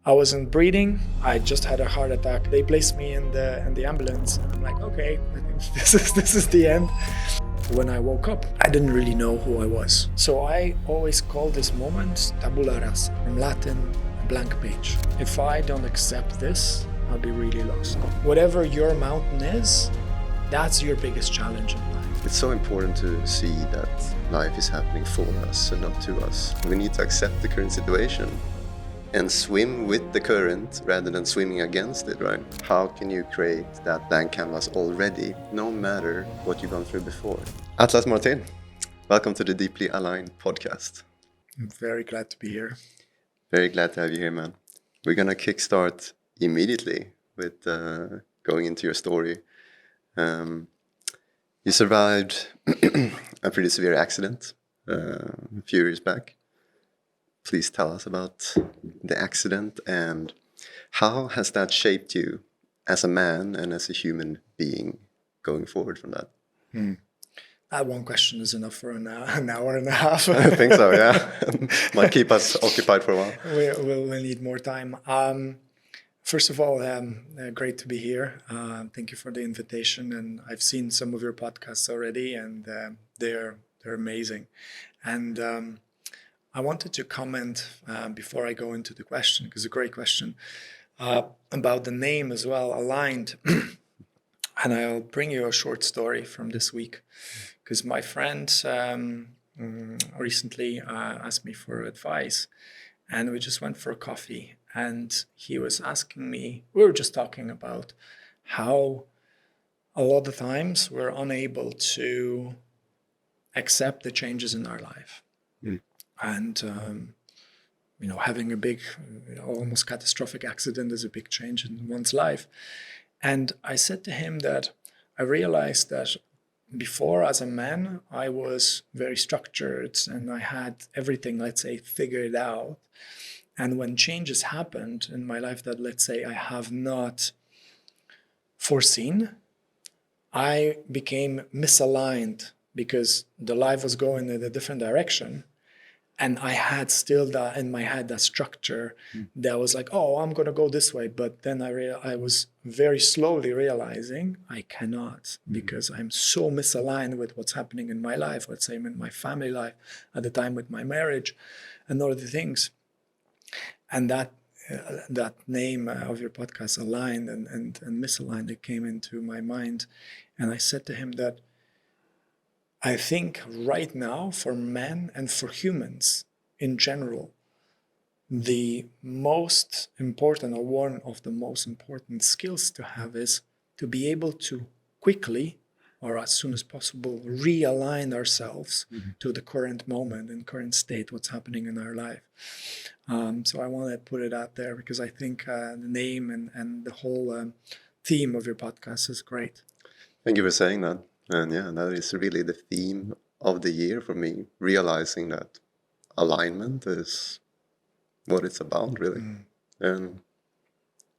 I wasn't breathing. I just had a heart attack. They placed me in the ambulance. I'm like, okay, I think this is the end. When I woke up, I didn't really know who I was. So I always call this moment tabula rasa, from Latin, a blank page. If I don't accept this, I'll be really lost. Whatever your mountain is, that's your biggest challenge in life. It's so important to see that life is happening for us and not to us. We need to accept the current situation and swim with the current rather than swimming against it, right? How can you create that blank canvas already, no matter what you've gone through before? Atlas Martin, welcome to the Deeply Aligned podcast. I'm very glad to be here. Very glad to have you here, man. We're gonna kickstart immediately with going into your story. You survived a pretty severe accident a few years back. Please tell us about the accident and how has that shaped you as a man and as a human being going forward from that? That one question is enough for an hour and a half. I think so, yeah. Might keep us occupied for a while. We'll need more time. First of all, great to be here. Thank you for the invitation. And I've seen some of your podcasts already, and they're amazing. And I wanted to comment before I go into the question, because it's a great question, about the name as well, Aligned. And I'll bring you a short story from this week, because my friend recently asked me for advice, and we just went for a coffee. And he was asking me, we were just talking about how a lot of times we're unable to accept the changes in our life. And, having a big, almost catastrophic accident is a big change in one's life. And I said to him that I realized that before, as a man, I was very structured and I had everything, let's say, figured out. And when changes happened in my life that, let's say, I have not foreseen, I became misaligned because the life was going in a different direction. And I had still that in my head, that structure that was like, oh, I'm going to go this way. But then I was very slowly realizing I cannot, because I'm so misaligned with what's happening in my life, let's say in my family life, at the time with my marriage and other things. And that name of your podcast, Aligned and Misaligned, it came into my mind. And I said to him that I think right now, for men and for humans in general, the most important, or one of the most important skills to have, is to be able to quickly, or as soon as possible, realign ourselves to the current moment and current state, what's happening in our life. So I want to put it out there because I think the name and the whole theme of your podcast is great. Thank you for saying that. And yeah, that is really the theme of the year for me, realizing that alignment is what it's about, really. And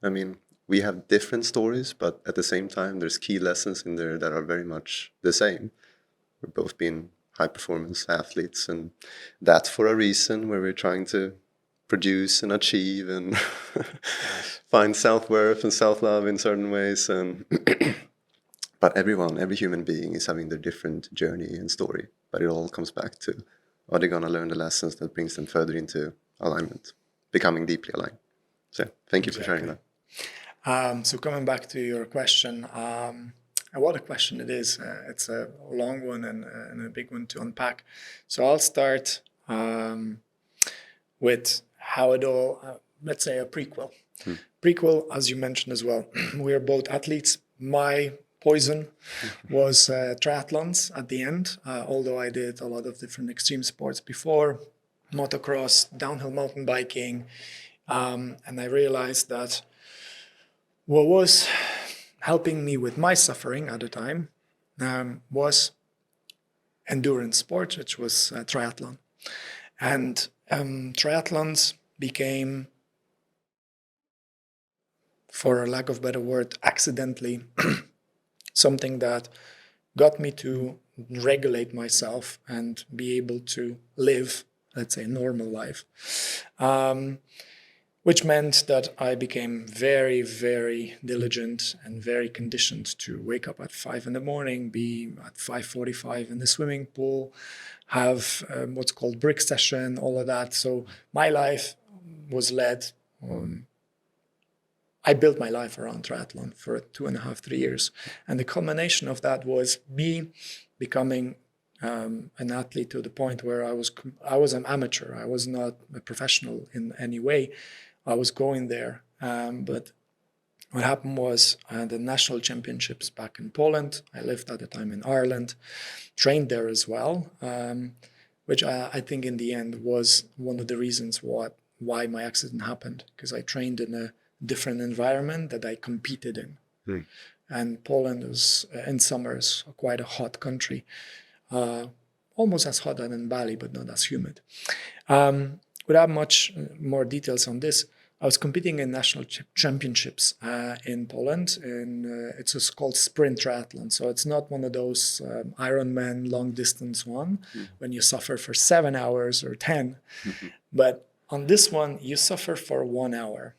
I mean, we have different stories, but at the same time, there's key lessons in there that are very much the same. We're both being high performance athletes, and that's for a reason, where we're trying to produce and achieve and find self-worth and self-love in certain ways. And but every human being is having their different journey and story. But it all comes back to, are they going to learn the lessons that brings them further into alignment, becoming deeply aligned? So thank you for sharing that. So coming back to your question, what a question it is. It's a long one and a big one to unpack. So I'll start with how it all, let's say a prequel. Prequel, as you mentioned as well, we're both athletes. My poison was triathlons at the end, although I did a lot of different extreme sports before, motocross, downhill mountain biking, and I realized that what was helping me with my suffering at the time was endurance sport, which was triathlon. And triathlons became, for a lack of a better word, accidentally something that got me to regulate myself and be able to live, let's say, a normal life. which meant that I became very, very diligent and very conditioned to wake up at 5 in the morning, be at 5:45 in the swimming pool, have what's called brick session, all of that. So my life was led. I built my life around triathlon for 2.5, 3 years. And the culmination of that was me becoming an athlete to the point where I was an amateur. I was not a professional in any way. I was going there. But what happened was the national championships back in Poland. I lived at the time in Ireland, trained there as well, which I think in the end was one of the reasons why my accident happened, because I trained in a different environment that I competed in. And Poland is, in summers, quite a hot country, almost as hot as in Bali, but not as humid. Without much more details on this, I was competing in national championships in Poland, and it's just called sprint triathlon. So it's not one of those Ironman long distance one when you suffer for 7 hours or 10. But on this one, you suffer for 1 hour,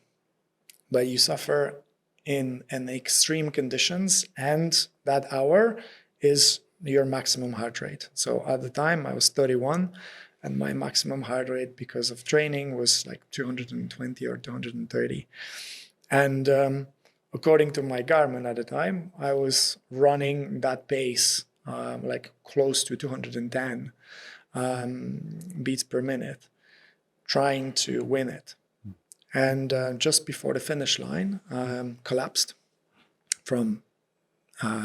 but you suffer in extreme conditions, and that hour is your maximum heart rate. So at the time I was 31, and my maximum heart rate because of training was like 220 or 230. And according to my Garmin at the time, I was running that pace, like close to 210 beats per minute, trying to win it. And just before the finish line, collapsed from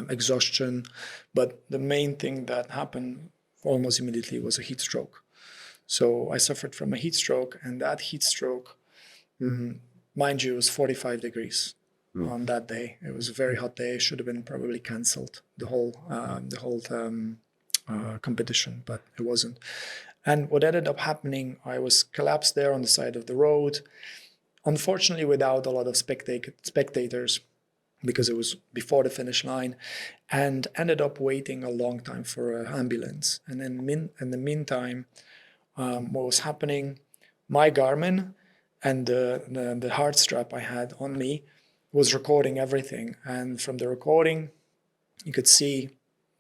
exhaustion. But the main thing that happened almost immediately was a heat stroke. So I suffered from a heat stroke, and that heat stroke, mind you, was 45 degrees on that day. It was a very hot day. It should have been probably canceled, the whole competition, but it wasn't. And what ended up happening, I was collapsed there on the side of the road, unfortunately without a lot of spectators, because it was before the finish line, and ended up waiting a long time for an ambulance. And then in the meantime, what was happening, my Garmin and the heart strap I had on me was recording everything. And from the recording, you could see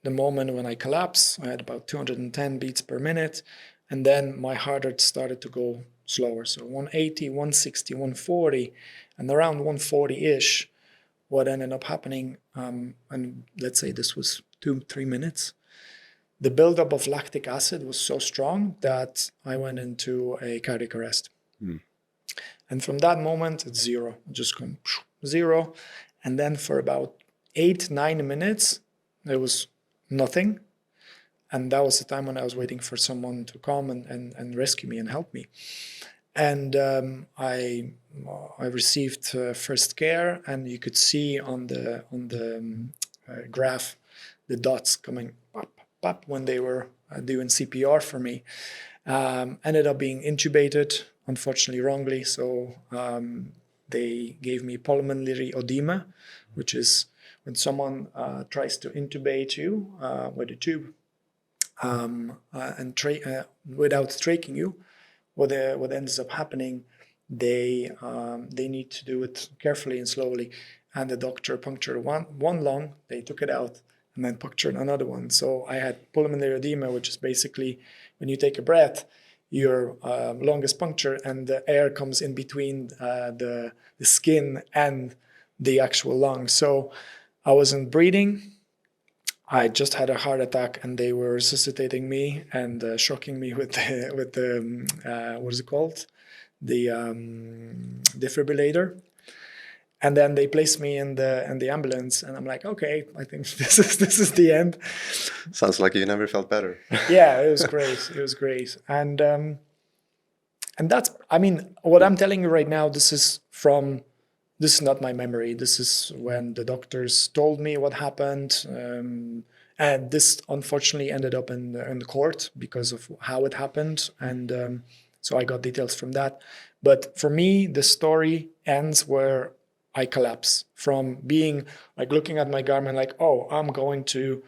the moment when I collapsed. I had about 210 beats per minute. And then my heart rate started to go slower. So 180, 160, 140, and around 140-ish, what ended up happening, and let's say this was 2-3 minutes, the buildup of lactic acid was so strong that I went into a cardiac arrest. And from that moment, it's zero. Just come zero. And then for about 8-9 minutes, there was nothing. And that was the time when I was waiting for someone to come and rescue me and help me. And I received first care, and you could see on the graph the dots coming up when they were doing CPR for me. Ended up being intubated, unfortunately wrongly. So they gave me pulmonary edema, which is when someone tries to intubate you with a tube and without tracheing you. What ends up happening, they need to do it carefully and slowly. And the doctor punctured one lung, they took it out, and then punctured another one. So I had pulmonary edema, which is basically when you take a breath, your lung is punctured and the air comes in between the skin and the actual lung. So I wasn't breathing. I just had a heart attack, and they were resuscitating me and shocking me with the what is it called? The defibrillator. And then they placed me in the ambulance, and I'm like, okay, I think this is the end. Sounds like you never felt better. Yeah, it was great. It was great. And that's, I mean, what I'm telling you right now, this is not my memory. This is when the doctors told me what happened. And this unfortunately ended up in the court because of how it happened. And so I got details from that. But for me, the story ends where I collapse from being like looking at my Garmin like, oh, I'm going to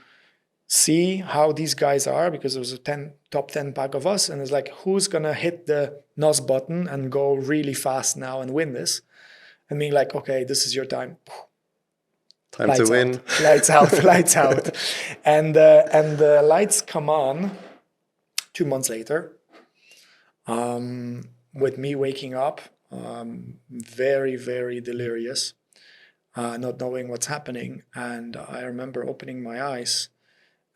see how these guys are, because there was a top 10 pack of us, and it's like, who's gonna hit the NOS button and go really fast now and win this? And being like, okay, this is your time. Time Lights to win. out, lights out, lights out. And the lights come on 2 months later, with me waking up, very, very delirious, not knowing what's happening. And I remember opening my eyes,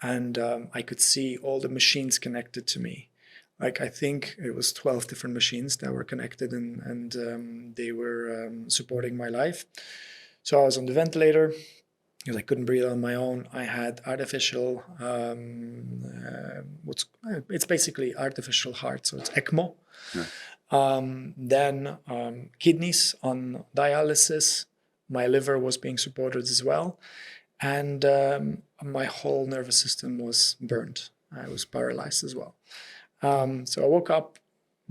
and I could see all the machines connected to me. Like, I think it was 12 different machines that were connected, and they were supporting my life. So I was on the ventilator because I couldn't breathe on my own. I had artificial, it's basically artificial heart, so it's ECMO. Then kidneys on dialysis. My liver was being supported as well. And my whole nervous system was burnt. I was paralyzed as well. So I woke up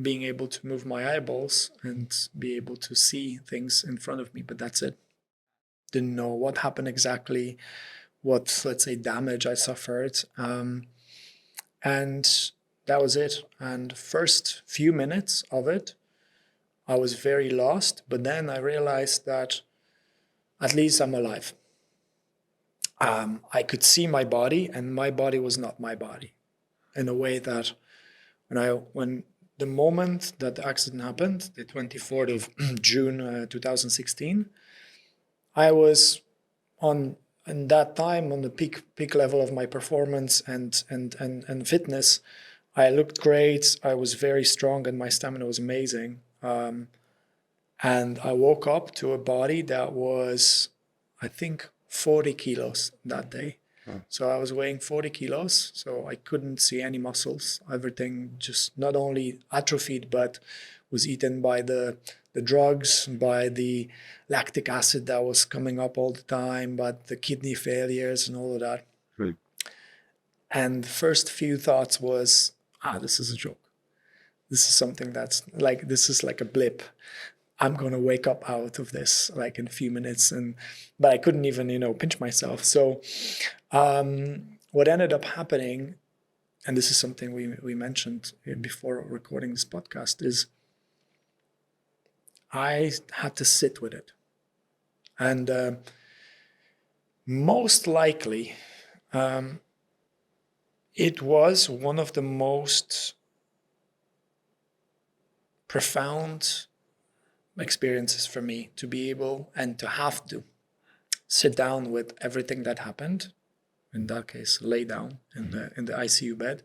being able to move my eyeballs and be able to see things in front of me, but that's it. Didn't know what happened exactly, what, let's say, damage I suffered. And that was it. And first few minutes of it, I was very lost, but then I realized that at least I'm alive. I could see my body, and my body was not my body, in a way that when the moment that the accident happened, the 24th of June 2016, I was in that time on the peak level of my performance and fitness. I looked great. I was very strong, and my stamina was amazing. And I woke up to a body that was, I think, 40 kilos that day. So I was weighing 40 kilos, so I couldn't see any muscles. Everything just not only atrophied, but was eaten by the drugs, by the lactic acid that was coming up all the time, but the kidney failures and all of that. Right. And the first few thoughts was, this is a joke. This is something that's like, this is like a blip. I'm going to wake up out of this like in a few minutes. But I couldn't even, pinch myself. So what ended up happening, and this is something we mentioned before recording this podcast, is I had to sit with it. And most likely, it was one of the most profound experiences for me to be able and to have to sit down with everything that happened. In that case, lay down in the ICU bed,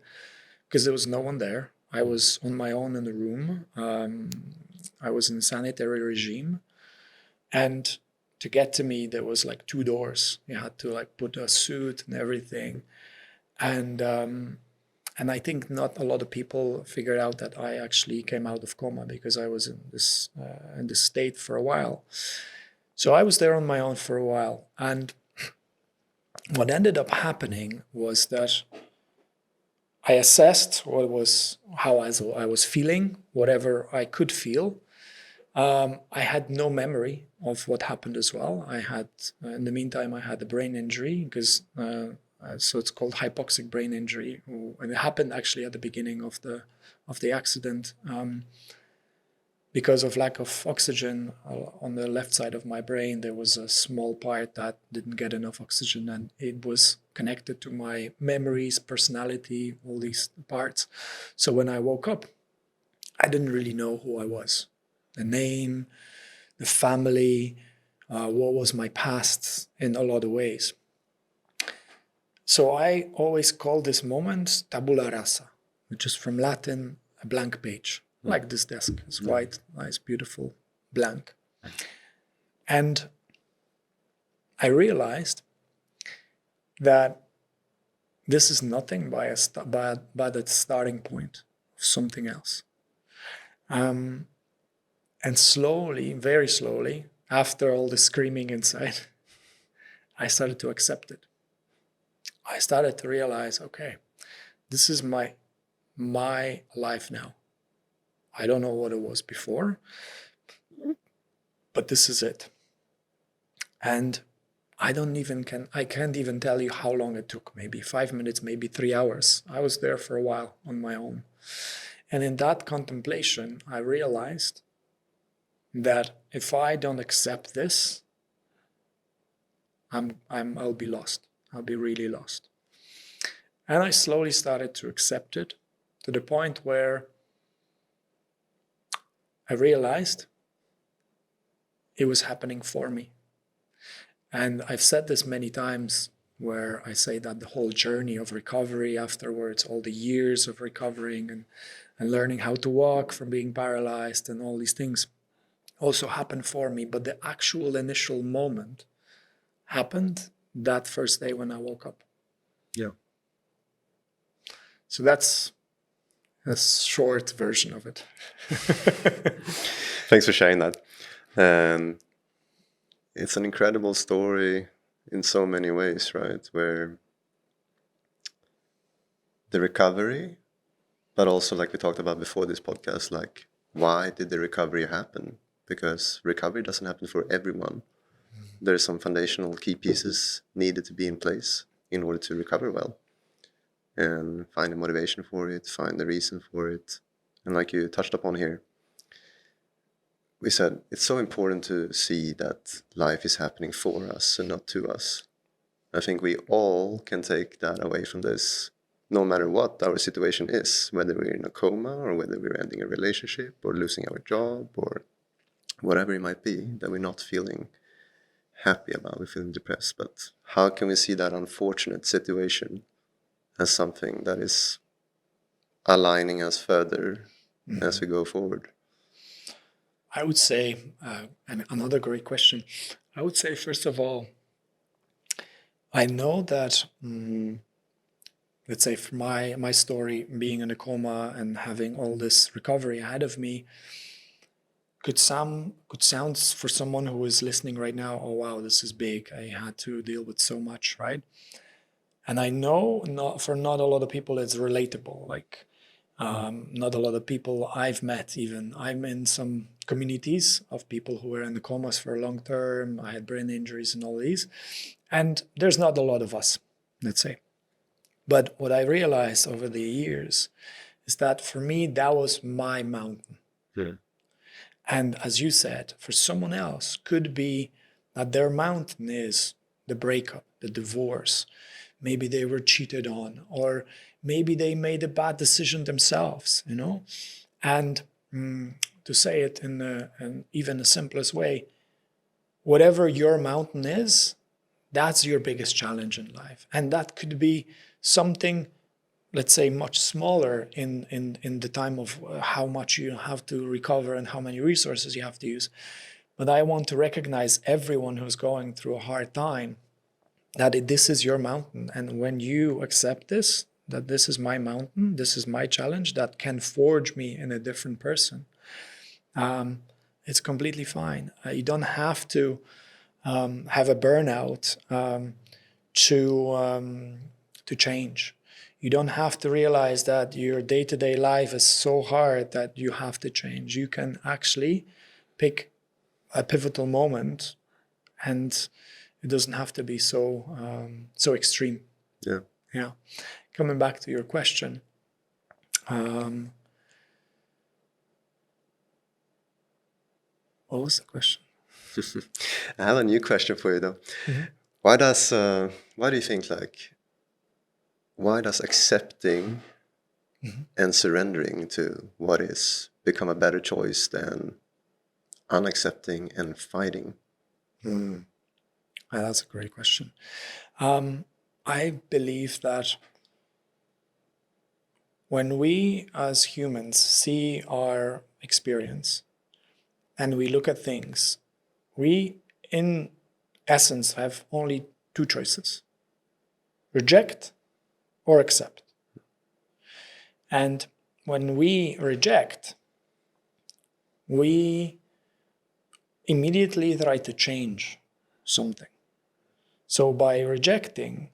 because there was no one there. I was on my own in the room. I was in a sanitary regime, and to get to me, there was like 2 doors. You had to like put a suit and everything, and I think not a lot of people figured out that I actually came out of coma, because I was in this state for a while. So I was there on my own for a while, and what ended up happening was that I assessed how I was feeling, whatever I could feel. I had no memory of what happened as well. In the meantime, I had a brain injury, because so it's called hypoxic brain injury, and it happened actually at the beginning of the accident. Because of lack of oxygen on the left side of my brain, there was a small part that didn't get enough oxygen, and it was connected to my memories, personality, all these parts. So when I woke up, I didn't really know who I was. The name, the family, what was my past in a lot of ways. So I always call this moment tabula rasa, which is from Latin, a blank page. Like this desk. It's white, nice, beautiful, blank. And I realized that this is nothing but a starting point of something else. And slowly, very slowly, after all the screaming inside, I started to accept it. I started to realize, okay, this is my life now. I don't know what it was before, but this is it. And I can't even tell you how long it took. Maybe 5 minutes, maybe 3 hours. I was there for a while on my own. And in that contemplation, I realized that if I don't accept this, I'll be lost. I'll be really lost. And I slowly started to accept it to the point where I realized it was happening for me. And I've said this many times, where I say that the whole journey of recovery afterwards, all the years of recovering and learning how to walk from being paralyzed and all these things also happened for me. But the actual initial moment happened that first day when I woke up. Yeah. So that's a short version of it. Thanks for sharing that. And it's an incredible story in so many ways, right? Where the recovery, but also like we talked about before this podcast, like why did the recovery happen? Because recovery doesn't happen for everyone. There's some foundational key pieces needed to be in place in order to recover well, and find the motivation for it, find the reason for it. And like you touched upon here, we said it's so important to see that life is happening for us and not to us. I think we all can take that away from this, no matter what our situation is, whether we're in a coma or whether we're ending a relationship or losing our job or whatever it might be that we're not feeling happy about, we're feeling depressed. But how can we see that unfortunate situation as something that is aligning us further as we go forward? I would say, and another great question, I would say, first of all, I know that, let's say, for my story, being in a coma and having all this recovery ahead of me, could sound for someone who is listening right now, oh wow, this is big. I had to deal with so much, right? And I know for not a lot of people it's relatable. Like, not a lot of people I've met, even. I'm in some communities of people who were in the comas for a long term. I had brain injuries and all these. And there's not a lot of us, let's say. But what I realized over the years is that for me, that was my mountain. Yeah. And as you said, for someone else, could be that their mountain is the breakup, the divorce. Maybe they were cheated on, or maybe they made a bad decision themselves, you know? And to say it in even the simplest way, whatever your mountain is, that's your biggest challenge in life. And that could be something, let's say, much smaller in the time of how much you have to recover and how many resources you have to use. But I want to recognize everyone who's going through a hard time, that this is your mountain. And when you accept this, that this is my mountain, this is my challenge that can forge me in a different person, it's completely fine. You don't have to have a burnout to change. You don't have to realize that your day-to-day life is so hard that you have to change. You can actually pick a pivotal moment, and it doesn't have to be so extreme. Yeah. Yeah. Coming back to your question, what was the question? I have a new question for you though. Mm-hmm. Why do you think, like, why does accepting and surrendering to what is become a better choice than unaccepting and fighting? That's a great question. I believe that when we as humans see our experience and we look at things, we in essence have only two choices: reject or accept. And when we reject, we immediately try to change something. So by rejecting,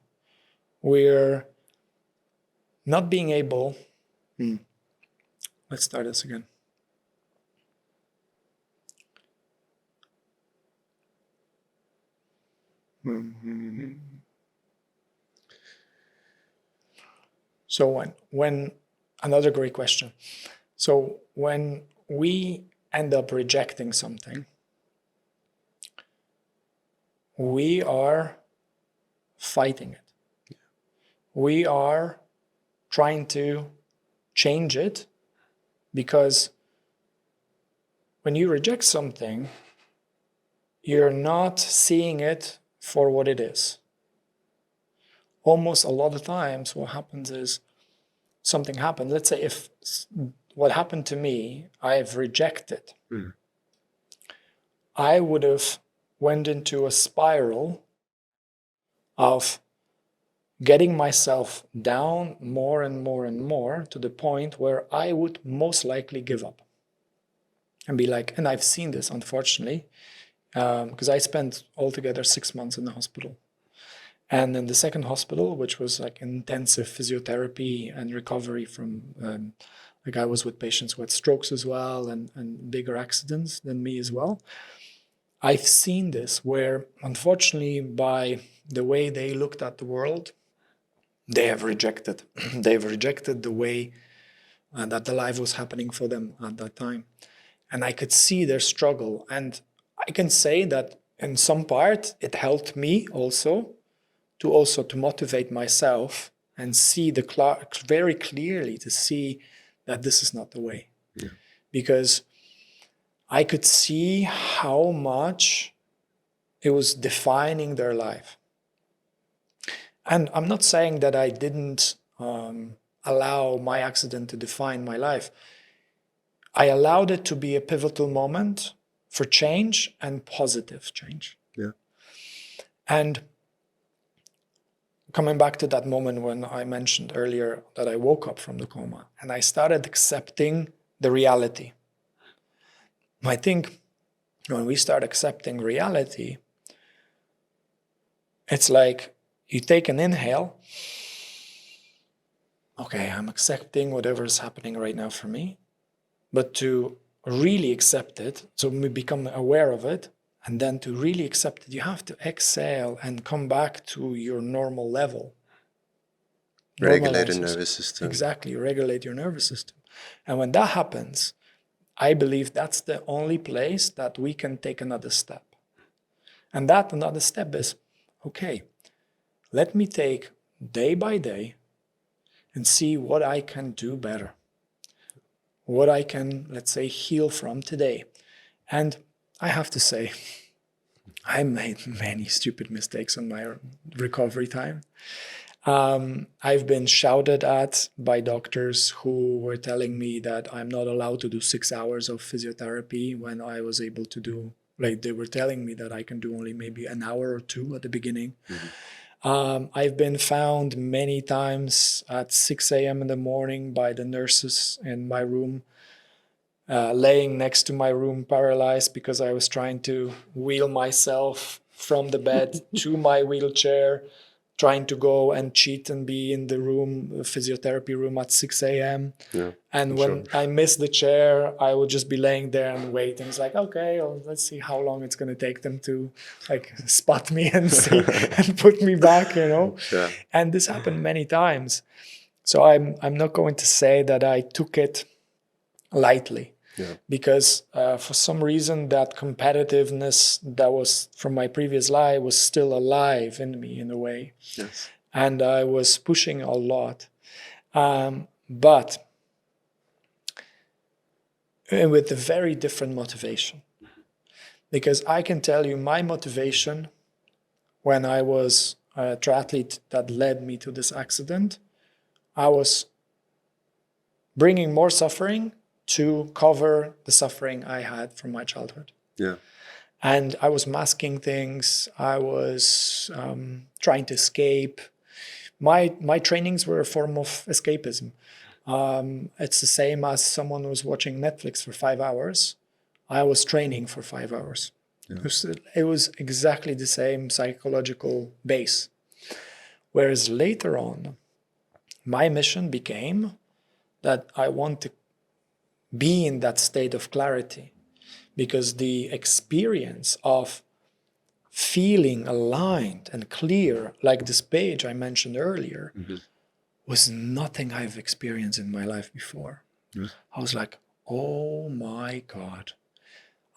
we're not being able. Let's start this again. So when another great question. So when we end up rejecting something, we are fighting it. We are trying to change it, because when you reject something, you're not seeing it for what it is. Almost a lot of times what happens is something happened. Let's say if what happened to me, I have rejected. I would have went into a spiral of getting myself down more and more and more, to the point where I would most likely give up and be like, and I've seen this, unfortunately, because I spent altogether 6 months in the hospital. And in the second hospital, which was like intensive physiotherapy and recovery from, like I was with patients who had strokes as well, and bigger accidents than me as well. I've seen this where, unfortunately, by the way they looked at the world, they've rejected the way that the life was happening for them at that time. And I could see their struggle. And I can say that in some part, it helped me also to motivate myself and see very clearly to see that this is not the way. Yeah. Because I could see how much it was defining their life. And I'm not saying that I didn't allow my accident to define my life. I allowed it to be a pivotal moment for change and positive change. Yeah. And coming back to that moment when I mentioned earlier that I woke up from the coma and I started accepting the reality. I think when we start accepting reality, it's like you take an inhale. Okay, I'm accepting whatever is happening right now for me. But to really accept it, so we become aware of it, and then to really accept it, you have to exhale and come back to your normal level. Regulate the nervous system. Exactly, regulate your nervous system. And when that happens, I believe that's the only place that we can take another step. And that another step is, okay, let me take day by day and see what I can do better. What I can, let's say, heal from today. And I have to say, I made many stupid mistakes on my recovery time. I've been shouted at by doctors who were telling me that I'm not allowed to do 6 hours of physiotherapy when I was able to do, like they were telling me that I can do only maybe an hour or two at the beginning. I've been found many times at 6 a.m. in the morning by the nurses in my room, laying next to my room paralyzed because I was trying to wheel myself from the bed to my wheelchair, trying to go and cheat and be in the room, the physiotherapy room at 6 a.m. Yeah, and when I missed the chair, I would just be laying there and waiting. It's like, okay, well, let's see how long it's going to take them to like spot me and see and put me back, you know. Yeah. And this happened many times. So I'm not going to say that I took it lightly. Yeah. Because for some reason that competitiveness that was from my previous life was still alive in me in a way. Yes. And I was pushing a lot. But with a very different motivation. Because I can tell you my motivation when I was a triathlete that led me to this accident, I was bringing more suffering to cover the suffering I had from my childhood. Yeah. And I was masking things. I was trying to escape. My trainings were a form of escapism. It's the same as someone who's watching Netflix for 5 hours. I was training for 5 hours. Yeah. It was exactly the same psychological base. Whereas later on, my mission became that I want to be in that state of clarity, because the experience of feeling aligned and clear, like this page I mentioned earlier, was nothing I've experienced in my life before. Yes. I was like, oh my God,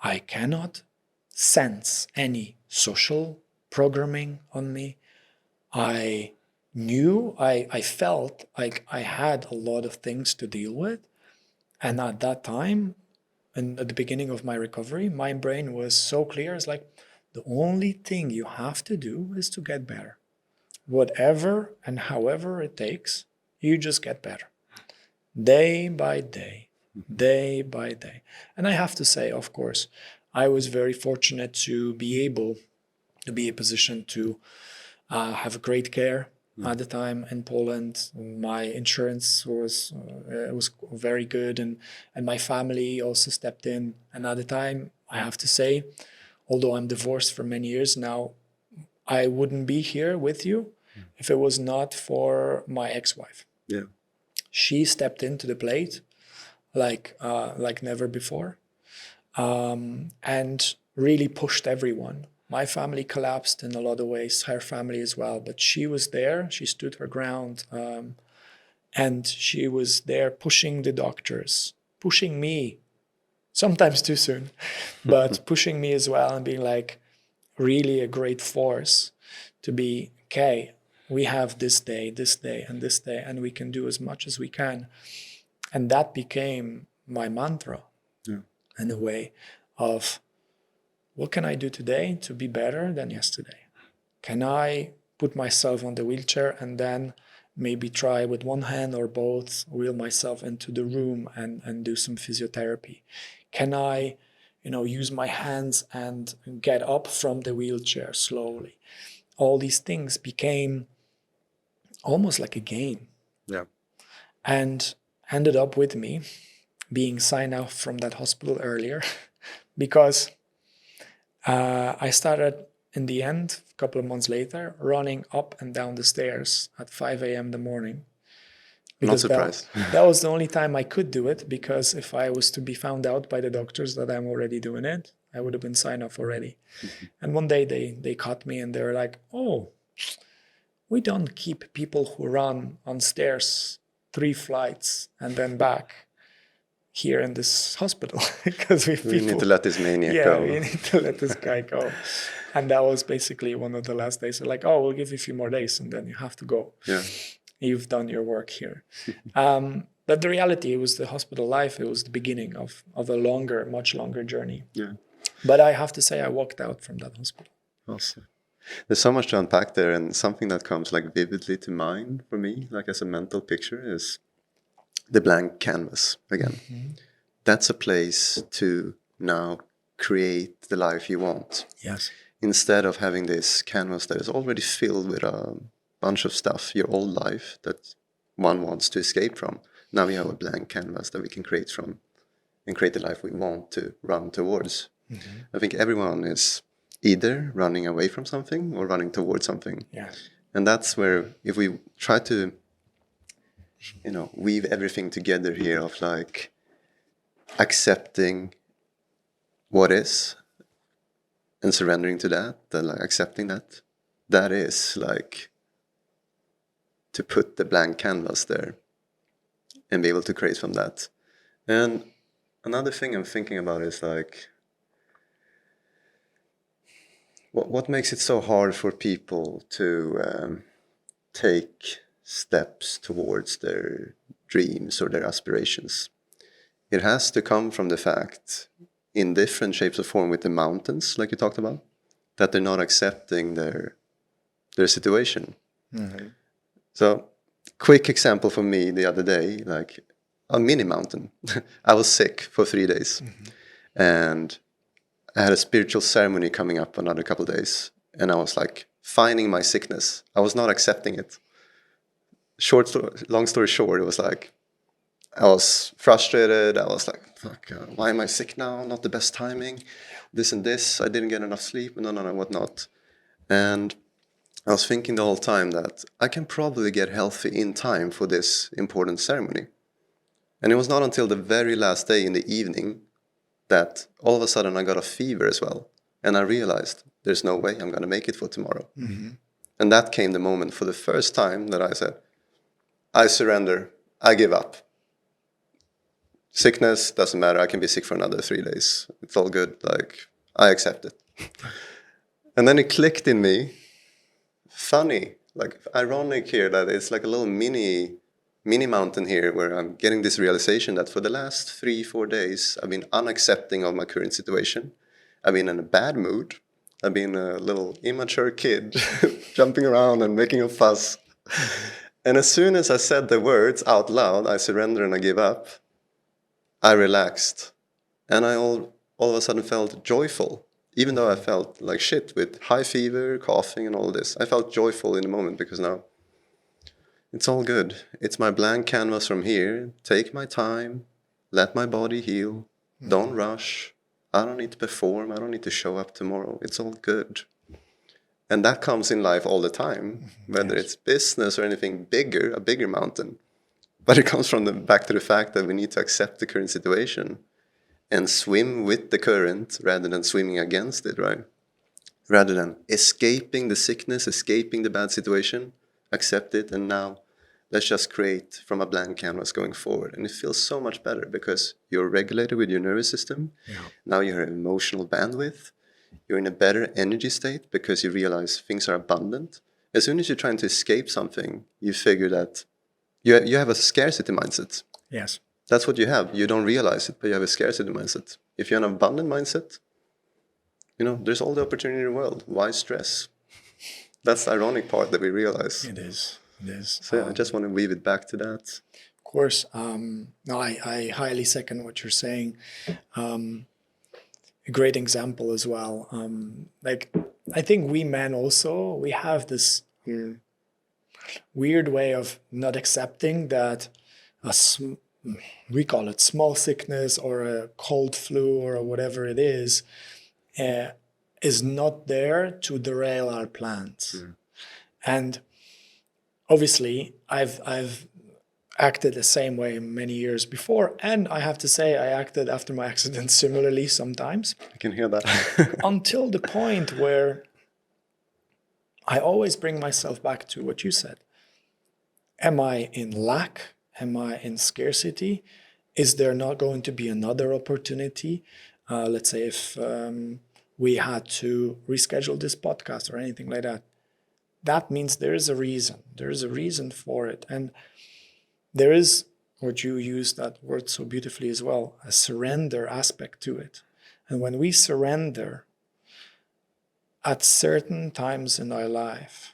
I cannot sense any social programming on me. I I felt like I had a lot of things to deal with. And at that time, and at the beginning of my recovery, my brain was so clear. It's like, the only thing you have to do is to get better. Whatever and however it takes, you just get better. Day by day, day by day. And I have to say, of course, I was very fortunate to be able to be in a position to have great care at the time in Poland. My insurance was very good, and my family also stepped in. And at the time, I have to say, although I'm divorced for many years now, I wouldn't be here with you if it was not for my ex-wife. Yeah. She stepped into the plate like never before, and really pushed everyone. My family collapsed in a lot of ways, her family as well, but she was there. She stood her ground, and she was there pushing the doctors, pushing me, sometimes too soon, but pushing me as well, and being like really a great force to be, okay, we have this day, and this day, and we can do as much as we can. And that became my mantra in a way of, what can I do today to be better than yesterday? Can I put myself on the wheelchair and then maybe try with one hand or both, wheel myself into the room and do some physiotherapy? Can I, use my hands and get up from the wheelchair slowly? All these things became almost like a game. Yeah. And ended up with me being signed out from that hospital earlier because I started in the end, a couple of months later, running up and down the stairs at 5 a.m. in the morning. Because not surprised. That was the only time I could do it, because if I was to be found out by the doctors that I'm already doing it, I would have been signed off already. And one day they caught me and they were like, oh, we don't keep people who run on stairs 3 flights and then back here in this hospital, because we need to let this maniac go. Yeah, we need to let this guy go. And that was basically one of the last days. So like, oh, we'll give you a few more days and then you have to go. Yeah. You've done your work here. But the reality, it was the hospital life. It was the beginning of a much longer journey. Yeah. But I have to say, I walked out from that hospital. Awesome. There's so much to unpack there, and something that comes like vividly to mind for me, like as a mental picture, is the blank canvas again. Mm-hmm. That's a place to now create the life you want. Yes. Instead of having this canvas that is already filled with a bunch of stuff, your old life that one wants to escape from. Now we have a blank canvas that we can create from and create the life we want to run towards. Mm-hmm. I think everyone is either running away from something or running towards something. Yes. And that's where, if we try to, weave everything together here of like accepting what is and surrendering to that, then like accepting that is like to put the blank canvas there and be able to create from that. And another thing I'm thinking about is like, what makes it so hard for people to take steps towards their dreams or their aspirations? It has to come from the fact, in different shapes or form with the mountains, like you talked about, that they're not accepting their situation. Mm-hmm. So, quick example for me the other day, like a mini mountain. I was sick for 3 days. Mm-hmm. And I had a spiritual ceremony coming up another couple of days. And I was like finding my sickness. I was not accepting it. Long story short, it was like, I was frustrated. I was like, fuck, why am I sick now? Not the best timing. This and this. I didn't get enough sleep. No, whatnot. And I was thinking the whole time that I can probably get healthy in time for this important ceremony. And it was not until the very last day in the evening that all of a sudden I got a fever as well. And I realized there's no way I'm going to make it for tomorrow. And that came the moment for the first time that I said, I surrender, I give up. Sickness doesn't matter. I can be sick for another 3 days. It's all good. Like, I accept it. And then it clicked in me. Funny, like ironic here, that it's like a little mini mountain here where I'm getting this realization that for the last 3-4 days, I've been unaccepting of my current situation. I've been in a bad mood. I've been a little immature kid jumping around and making a fuss. And as soon as I said the words out loud, I surrender and I give up, I relaxed. And I all of a sudden felt joyful. Even though I felt like shit with high fever, coughing and all this, I felt joyful in the moment because now it's all good. It's my blank canvas from here. Take my time, let my body heal. Don't rush. I don't need to perform. I don't need to show up tomorrow. It's all good. And that comes in life all the time, whether it's business or anything bigger, a bigger mountain. But it comes from back to the fact that we need to accept the current situation and swim with the current rather than swimming against it, right? Rather than escaping the sickness, escaping the bad situation, accept it, and now let's just create from a blank canvas going forward. And it feels so much better because you're regulated with your nervous system. Yeah. Now you have emotional bandwidth. You're in a better energy state because you realize things are abundant. As soon as you're trying to escape something, you figure that you have a scarcity mindset. Yes. That's what you have. You don't realize it, but you have a scarcity mindset. If you have an abundant mindset, there's all the opportunity in the world. Why stress? That's the ironic part that we realize. It is. So yeah, I just want to weave it back to that. Of course. No, I highly second what you're saying. A great example as well. I think we men also, we have this weird way of not accepting that we call it small sickness or a cold flu or whatever it is not there to derail our plans. And obviously, I've acted the same way many years before, and I have to say I acted after my accident similarly sometimes. I can hear that. Until the point where I always bring myself back to what you said. Am I in lack? Am I in scarcity? Is there not going to be another opportunity? Let's say if we had to reschedule this podcast or anything like that. That means there is a reason. There is a reason for it. And there is, what you used that word so beautifully as well, a surrender aspect to it. And when we surrender at certain times in our life,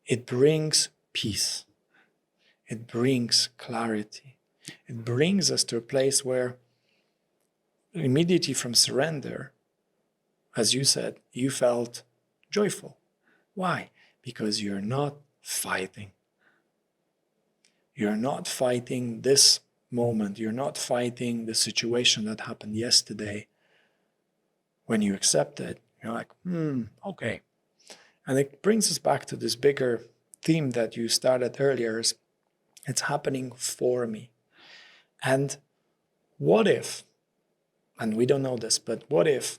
it brings peace. It brings clarity. It brings us to a place where immediately from surrender, as you said, you felt joyful. Why? Because you're not fighting. You're not fighting this moment. You're not fighting the situation that happened yesterday. When you accept it, you're like, okay. And it brings us back to this bigger theme that you started earlier. It's happening for me. And what if, and we don't know this, but what if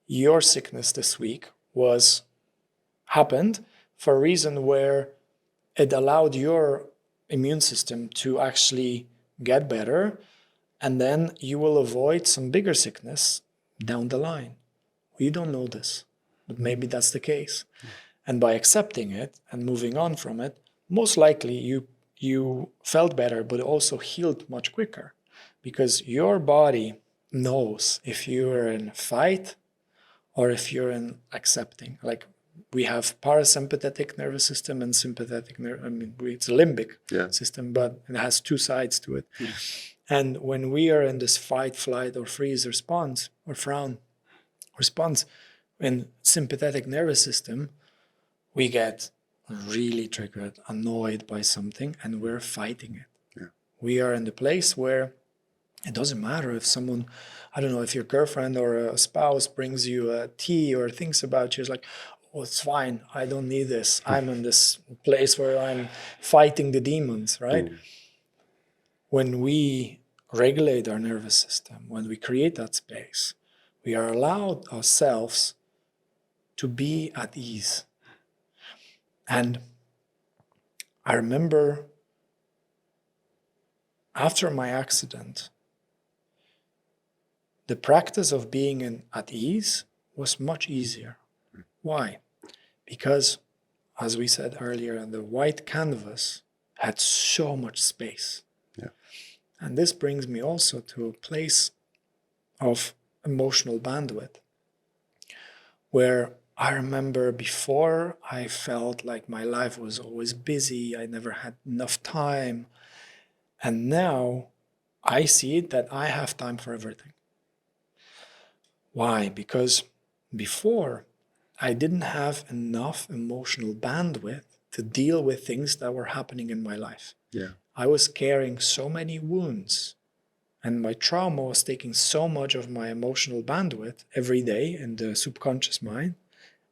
your sickness this week happened for a reason where it allowed your immune system to actually get better, and then you will avoid some bigger sickness down the line. You don't know this, but maybe that's the case. And by accepting it and moving on from it, most likely you felt better, but also healed much quicker, because your body knows if you're in fight or if you're in accepting. Like, we have parasympathetic nervous system and sympathetic it's a limbic system, but it has two sides to it. And when we are in this fight, flight, or freeze response, or frown response in sympathetic nervous system, we get really triggered, annoyed by something, and we're fighting it. Yeah. We are in the place where it doesn't matter if someone, I don't know, if your girlfriend or a spouse brings you a tea or thinks about you, it's like, oh, it's fine, I don't need this. I'm in this place where I'm fighting the demons, right? When we regulate our nervous system, when we create that space, we are allowed ourselves to be at ease. And I remember after my accident, the practice of being at ease was much easier. Why? Because, as we said earlier, the white canvas had so much space. Yeah. And this brings me also to a place of emotional bandwidth, where I remember before I felt like my life was always busy, I never had enough time. And now I see that I have time for everything. Why? Because before I didn't have enough emotional bandwidth to deal with things that were happening in my life. Yeah. I was carrying so many wounds, and my trauma was taking so much of my emotional bandwidth every day in the subconscious mind.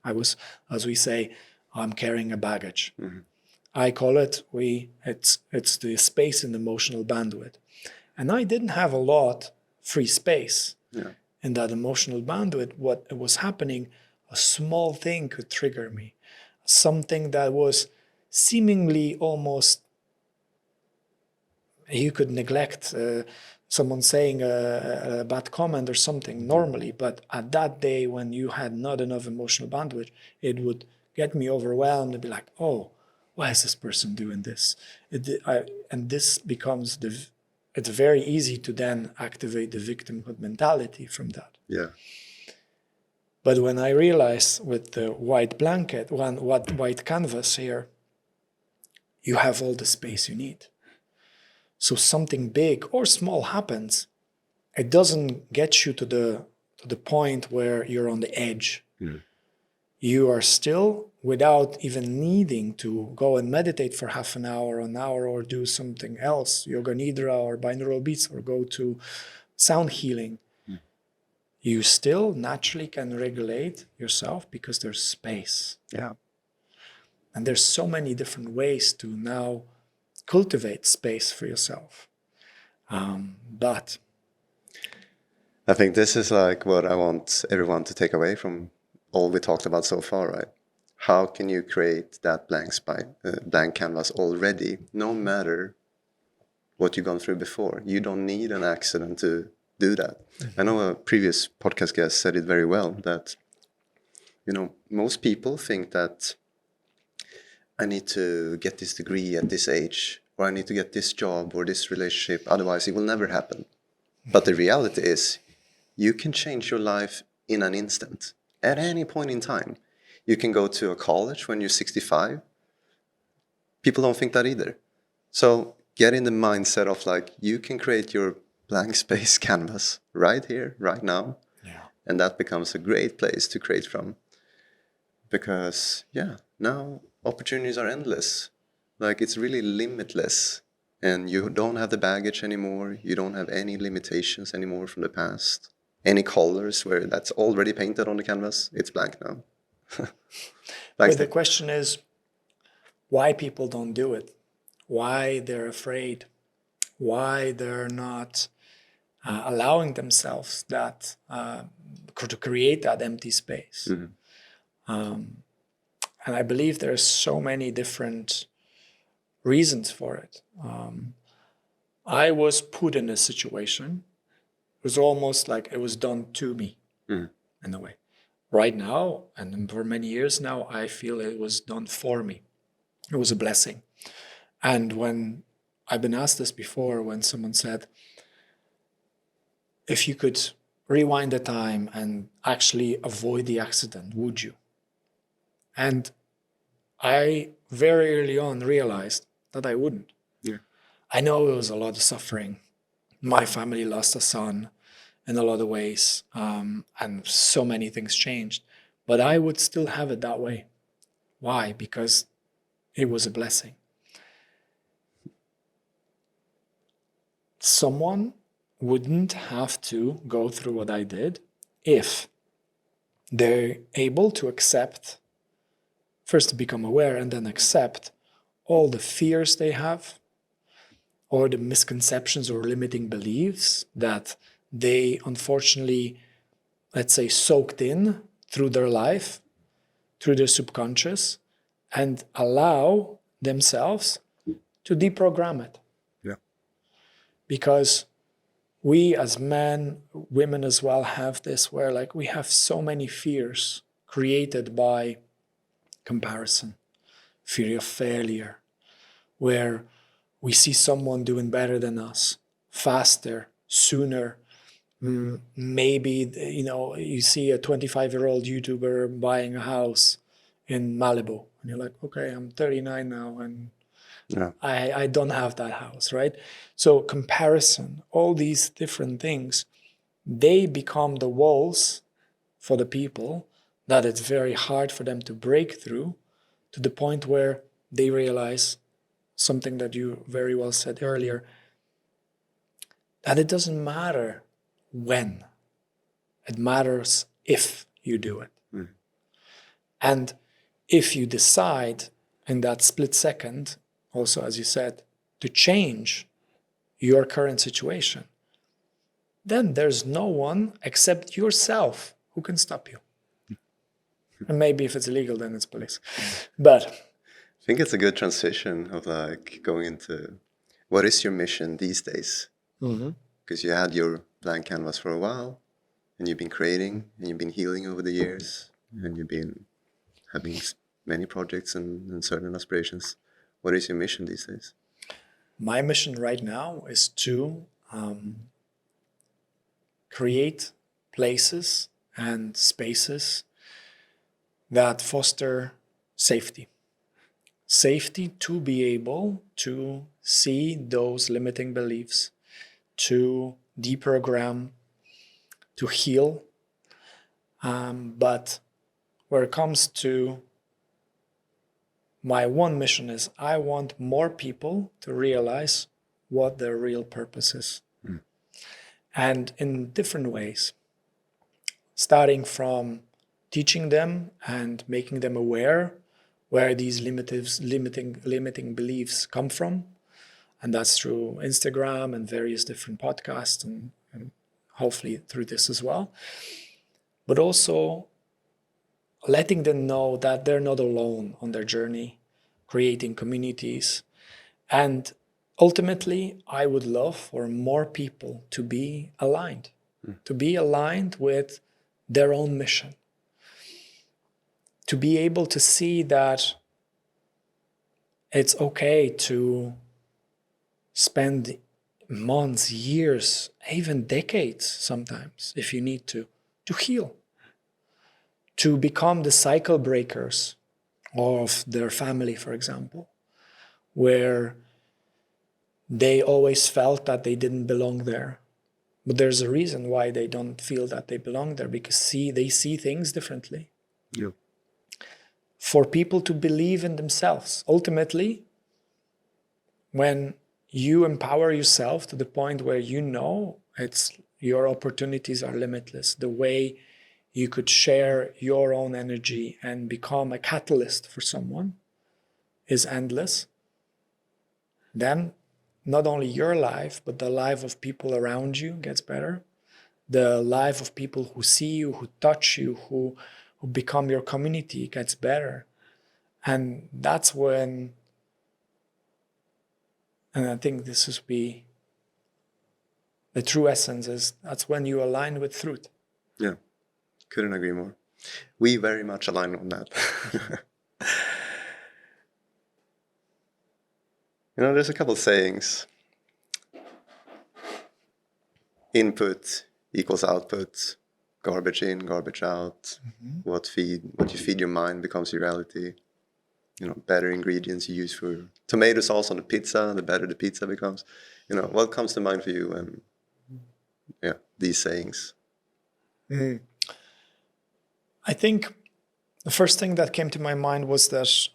I was, as we say, I'm carrying a baggage. Mm-hmm. I call it, it's the space in emotional bandwidth. And I didn't have a lot free space. Yeah. In that emotional bandwidth. What was happening, a small thing could trigger me. Something that was seemingly almost, you could neglect someone saying a bad comment or something normally, but at that day when you had not enough emotional bandwidth, it would get me overwhelmed and be like, oh, why is this person doing this? And this becomes it's very easy to then activate the victimhood mentality from that. Yeah. But when I realized with the white blanket, white canvas here, you have all the space you need. So something big or small happens, it doesn't get you to the point where you're on the edge. Mm. You are still, without even needing to go and meditate for half an hour, or do something else, yoga nidra or binaural beats, or go to sound healing. Mm. You still naturally can regulate yourself because there's space. Yeah. And there's so many different ways to now cultivate space for yourself. But I think this is like what I want everyone to take away from all we talked about so far, right? How can you create that blank canvas already, no matter what you've gone through before? You don't need an accident to do that. I know a previous podcast guest said it very well, that, you know, most people think that I need to get this degree at this age, or I need to get this job or this relationship, otherwise it will never happen. But the reality is, you can change your life in an instant, at any point in time. You can go to a college when you're 65. People don't think that either. So get in the mindset of like, you can create your blank space canvas right here, right now. yeah, And that becomes a great place to create from. Because, yeah, now opportunities are endless. Like, it's really limitless. And you don't have the baggage anymore. You don't have any limitations anymore from the past. Any colors where that's already painted on the canvas, it's blank now. but the question is why people don't do it, why they're afraid, why they're not allowing themselves that to create that empty space. Mm-hmm. And I believe there's so many different reasons for it. I was put in a situation. It was almost like it was done to me, in a way. Right now, and for many years now, I feel it was done for me. It was a blessing. And when I've been asked this before, when someone said, if you could rewind the time and actually avoid the accident, would you? And I very early on realized that I wouldn't. Yeah. I know it was a lot of suffering. My family lost a son in a lot of ways, and so many things changed. But I would still have it that way. Why? Because it was a blessing. Someone wouldn't have to go through what I did if they're able to accept, first to become aware and then accept all the fears they have, or the misconceptions or limiting beliefs that they unfortunately let's say, soaked in through their life, through their subconscious, and allow themselves to deprogram it. Yeah. Because we as men, women as well, have this where like we have so many fears created by comparison, fear of failure, where we see someone doing better than us, faster, sooner. Maybe, you see a 25-year-old YouTuber buying a house in Malibu, and you're like, okay, I'm 39 now, and Yeah. I don't have that house, right? So comparison, all these different things, they become the walls for the people that it's very hard for them to break through, to the point where they realize something that you very well said earlier, that it doesn't matter when, it matters if you do it. And if you decide in that split second, also as you said, to change your current situation, then there's no one except yourself who can stop you. And maybe if it's illegal, then it's police. But I think it's a good transition of like going into what is your mission these days? Because you had your blank canvas for a while, and you've been creating, and you've been healing over the years, and you've been having many projects and certain aspirations. What is your mission these days? my mission right now is to create places and spaces that foster safety. Safety to be able to see those limiting beliefs, to deprogram, to heal. But where it comes to my one mission is I want more people to realize what their real purpose is. And in different ways, starting from teaching them and making them aware where these limiting beliefs come from. And that's through Instagram and various different podcasts and hopefully through this as well. But also letting them know that they're not alone on their journey, creating communities. And ultimately, I would love for more people to be aligned with their own mission, to be able to see that it's okay to spend months, years, even decades sometimes, if you need to heal, to become the cycle breakers of their family, for example, where they always felt that they didn't belong there. But there's a reason why they don't feel that they belong there, because they see things differently. Yeah. For people to believe in themselves. Ultimately, when you empower yourself to the point where you know your opportunities are limitless, the way you could share your own energy and become a catalyst for someone is endless, then not only your life, but the life of people around you gets better. The life of people who see you, who touch you, who become your community gets better. And that's when, and I think this is the true essence is, that's when you align with truth. Yeah, couldn't agree more. We very much align on that. There's a couple sayings. Input equals output. Garbage in, garbage out. What you feed your mind becomes your reality. Better ingredients you use for tomato sauce on the pizza, the better the pizza becomes. What comes to mind for you when, these sayings? I think the first thing that came to my mind was that,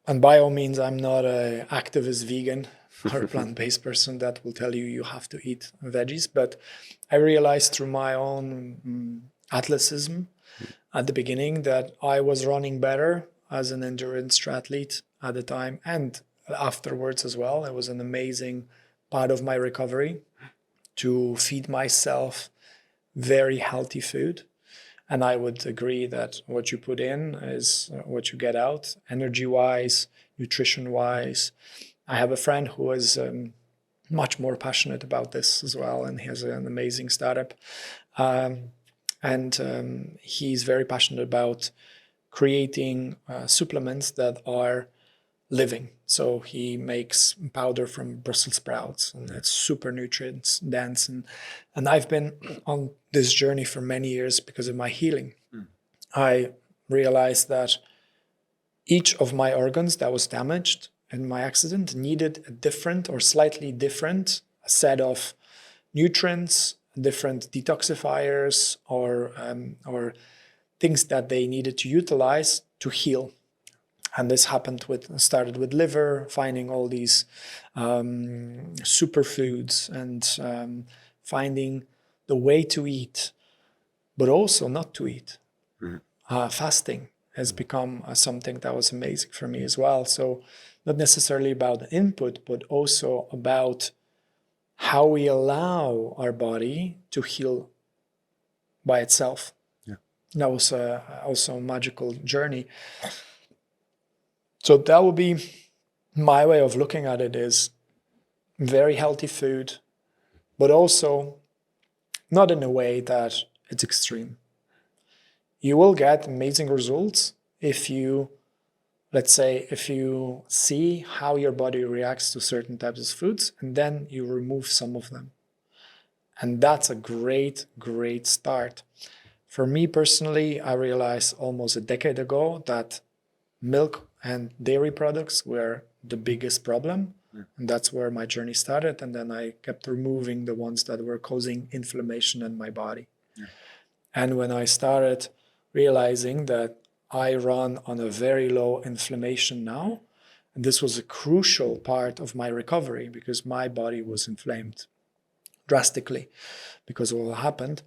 and by all means, I'm not an activist vegan or a plant-based person that will tell you have to eat veggies, but I realized through my own athleticism at the beginning that I was running better as an endurance triathlete at the time and afterwards as well. It was an amazing part of my recovery to feed myself very healthy food. And I would agree that what you put in is what you get out, energy-wise, nutrition-wise. I have a friend who is much more passionate about this as well, and he has an amazing startup. And he's very passionate about creating supplements that are living. So he makes powder from Brussels sprouts, and it's super nutrients dense. And I've been on this journey for many years because of my healing. I realized that each of my organs that was damaged in my accident needed a different or slightly different set of nutrients, different detoxifiers, or things that they needed to utilize to heal. And this started with liver, finding all these superfoods and finding the way to eat, but also not to eat. Fasting has become something that was amazing for me as well. So not necessarily about the input, but also about how we allow our body to heal by itself. Yeah. That was also a magical journey. So that would be my way of looking at it, is very healthy food, but also not in a way that it's extreme. You will get amazing results if you, let's say, if you see how your body reacts to certain types of foods, and then you remove some of them. And that's a great, great start. For me personally, I realized almost a decade ago that milk and dairy products were the biggest problem. And that's where my journey started. And then I kept removing the ones that were causing inflammation in my body. Yeah. And when I started realizing that I run on a very low inflammation now, and this was a crucial part of my recovery because my body was inflamed drastically because of what happened,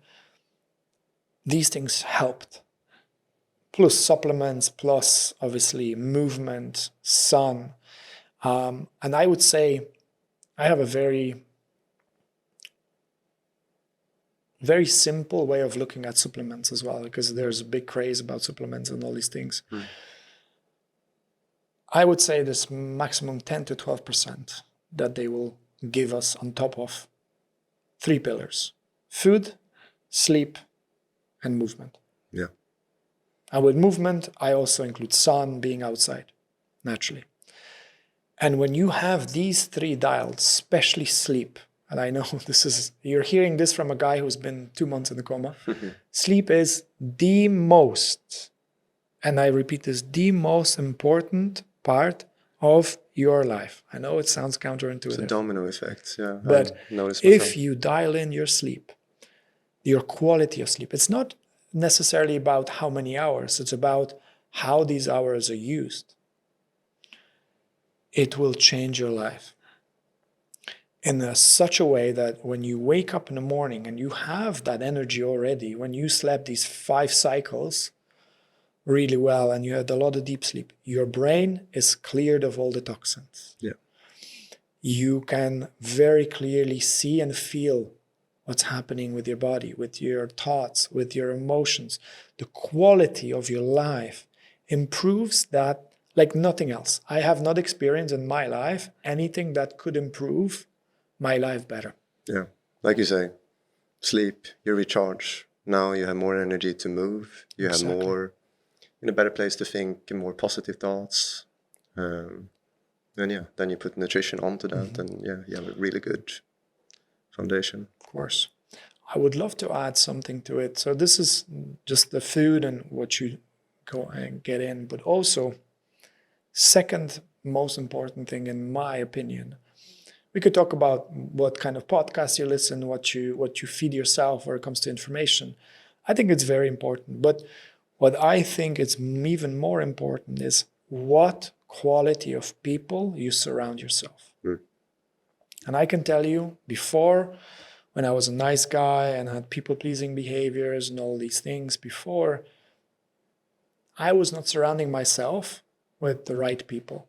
these things helped. Plus supplements, plus obviously movement, sun. And I would say I have a very, very simple way of looking at supplements as well, because there's a big craze about supplements and all these things. I would say there's maximum 10 to 12% that they will give us on top of 3 pillars: food, sleep, and movement. Yeah. And with movement, I also include sun, being outside, naturally. And when you have these 3 dialed, especially sleep, and I know you're hearing this from a guy who's been 2 months in a coma, sleep is the most, and I repeat this, the most important part of your life. I know it sounds counterintuitive. It's a domino effect, yeah. But if if you dial in your sleep, your quality of sleep, it's not necessarily about how many hours, it's about how these hours are used. It will change your life in such a way that when you wake up in the morning and you have that energy already, when you slept these 5 cycles really well and you had a lot of deep sleep, your brain is cleared of all the toxins. Yeah. You can very clearly see and feel what's happening with your body, with your thoughts, with your emotions. The quality of your life improves that like nothing else. I have not experienced in my life anything that could improve my life better. Yeah. Like you say, sleep, you recharge. Now you have more energy to move. You Exactly. have more, in a better place to think, more positive thoughts. And yeah, then you put nutrition onto that, and yeah, you have a really good foundation. Of course. I would love to add something to it. So this is just the food and what you go and get in, but also second most important thing in my opinion, we could talk about what kind of podcasts you listen, what you feed yourself when it comes to information. I think it's very important. But what I think is even more important is what quality of people you surround yourself. And I can tell you, before, when I was a nice guy and had people-pleasing behaviors and all these things before, I was not surrounding myself with the right people,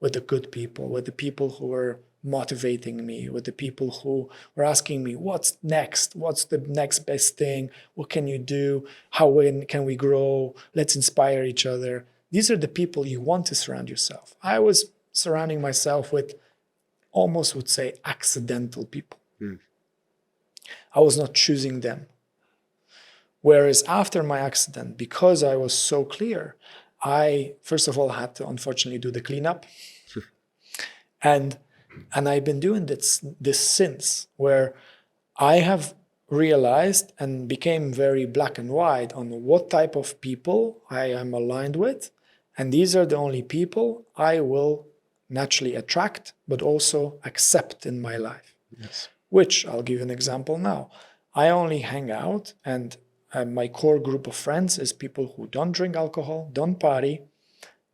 with the good people, with the people who were motivating me, with the people who were asking me, what's next? What's the next best thing? What can you do? How can we grow? Let's inspire each other. These are the people you want to surround yourself. I was surrounding myself with, almost would say, accidental people. I was not choosing them. Whereas after my accident, because I was so clear, I, first of all, had to unfortunately do the cleanup. And I've been doing this since, where I have realized and became very black and white on what type of people I am aligned with. And these are the only people I will naturally attract, but also accept in my life. Yes. Which, I'll give you an example now. I only hang out, and my core group of friends is people who don't drink alcohol, don't party,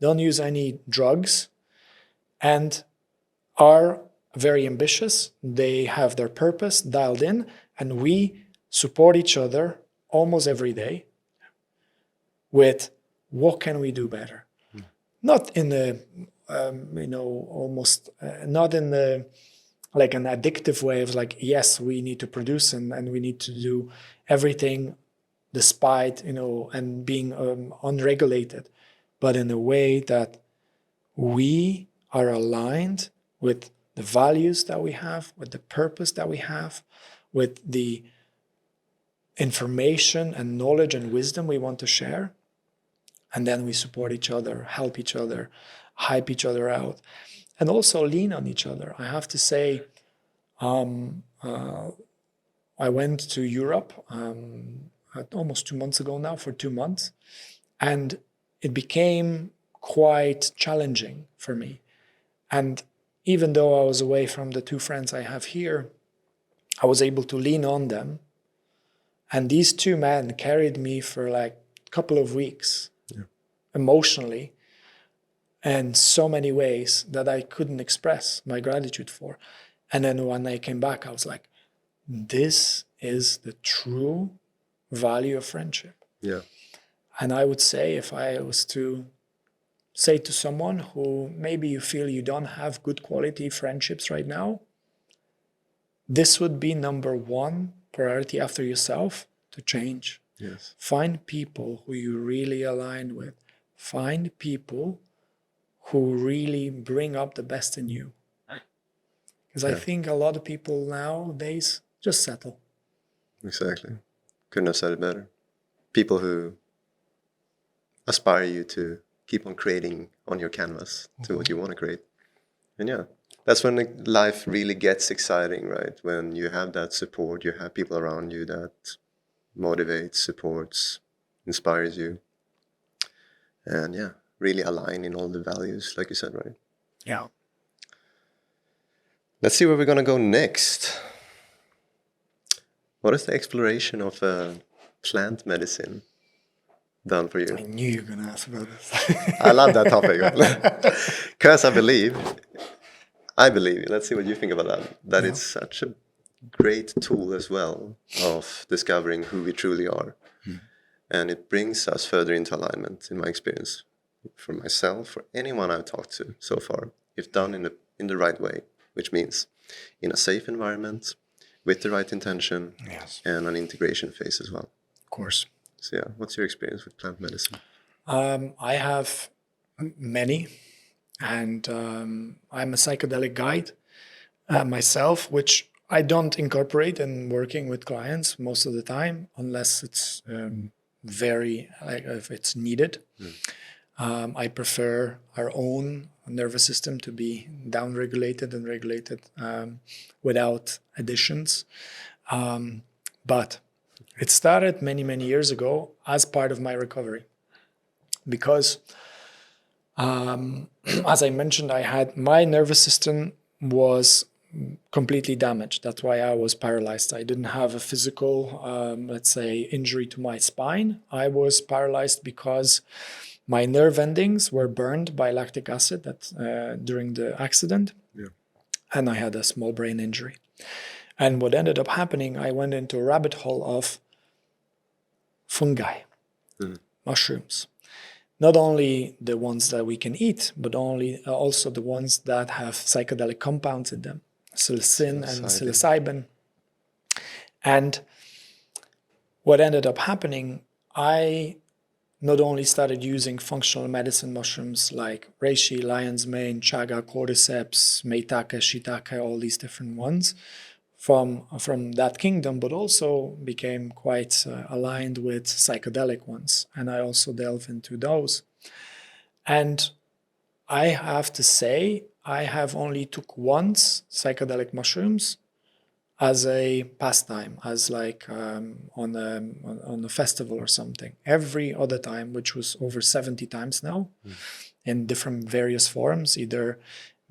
don't use any drugs, and are very ambitious. They have their purpose dialed in, and we support each other almost every day with what can we do better. Not in the almost not in the like an addictive way of like, yes, we need to produce and we need to do everything despite and being unregulated, but in a way that we are aligned with the values that we have, with the purpose that we have, with the information and knowledge and wisdom we want to share. And then we support each other, help each other, hype each other out, and also lean on each other. I have to say, I went to Europe almost 2 months ago now, for 2 months, and it became quite challenging for me. And even though I was away from the 2 friends I have here, I was able to lean on them. And these 2 men carried me for like a couple of weeks, emotionally, in so many ways that I couldn't express my gratitude for. And then when I came back, I was like, this is the true value of friendship. Yeah. And I would say, if I was to say to someone who maybe you feel you don't have good quality friendships right now, this would be number 1 priority after yourself to change. Yes. Find people who you really align with. Find people who really bring up the best in you. Because I think a lot of people nowadays just settle. Exactly. Couldn't have said it better. People who aspire you to keep on creating on your canvas to what you want to create. And yeah, that's when life really gets exciting, right? When you have that support, you have people around you that motivates, supports, inspires you. And yeah, really align in all the values, like you said, right? Yeah. Let's see where we're going to go next. What is the exploration of plant medicine done for you? I knew you were going to ask about this. I love that topic. Because I believe, let's see what you think about that it's such a great tool as well of discovering who we truly are. And it brings us further into alignment, in my experience, for myself, for anyone I've talked to so far, if done in the right way, which means in a safe environment, with the right intention, and an integration phase as well. Of course. So yeah, what's your experience with plant medicine? I have many, and I'm a psychedelic guide myself, which I don't incorporate in working with clients most of the time, unless it's if it's needed. I prefer our own nervous system to be down-regulated and regulated without additions. But it started many, many years ago as part of my recovery. Because, as I mentioned, my nervous system was completely damaged. That's why I was paralyzed. I didn't have a physical, let's say, injury to my spine. I was paralyzed because my nerve endings were burned by lactic acid during the accident. Yeah. And I had a small brain injury. And what ended up happening, I went into a rabbit hole of fungi, mushrooms. not only the ones that we can eat, but also the ones that have psychedelic compounds in them, psilocin and psilocybin. And what ended up happening, I not only started using functional medicine mushrooms like reishi, lion's mane, chaga, cordyceps, meitake, shiitake, all these different ones from that kingdom, but also became quite aligned with psychedelic ones. And I also delve into those. And I have to say, I have only took once psychedelic mushrooms as a pastime, as like on a festival or something. Every other time, which was over 70 times now, in different various forms, either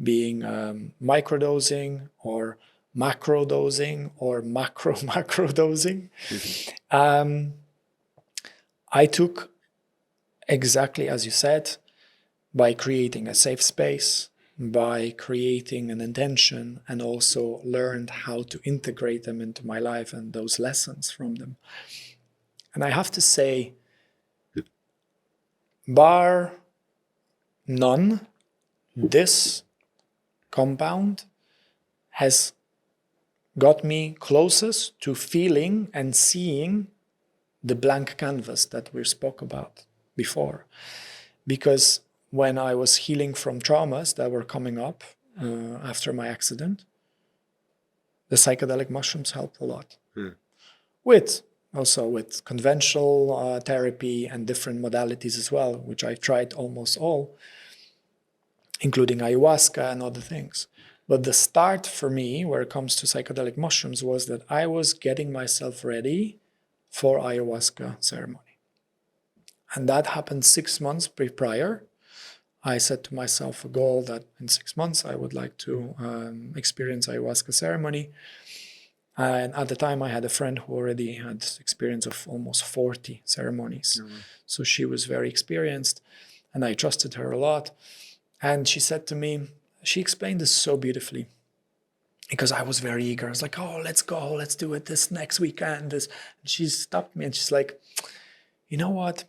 being microdosing or macro dosing or macro dosing. I took exactly as you said, by creating a safe space, by creating an intention, and also learned how to integrate them into my life and those lessons from them. And I have to say, bar none, this compound has got me closest to feeling and seeing the blank canvas that we spoke about before. Because when I was healing from traumas that were coming up after my accident, the psychedelic mushrooms helped a lot. With conventional therapy and different modalities as well, which I tried almost all, including ayahuasca and other things. But the start for me, where it comes to psychedelic mushrooms, was that I was getting myself ready for ayahuasca ceremony. And that happened 6 months prior. I set to myself a goal that in 6 months I would like to experience ayahuasca ceremony. And at the time I had a friend who already had experience of almost 40 ceremonies. So she was very experienced and I trusted her a lot. And she said to me, she explained this so beautifully because I was very eager. I was like, oh, let's go, let's do it this next weekend. And she stopped me and she's like, you know what?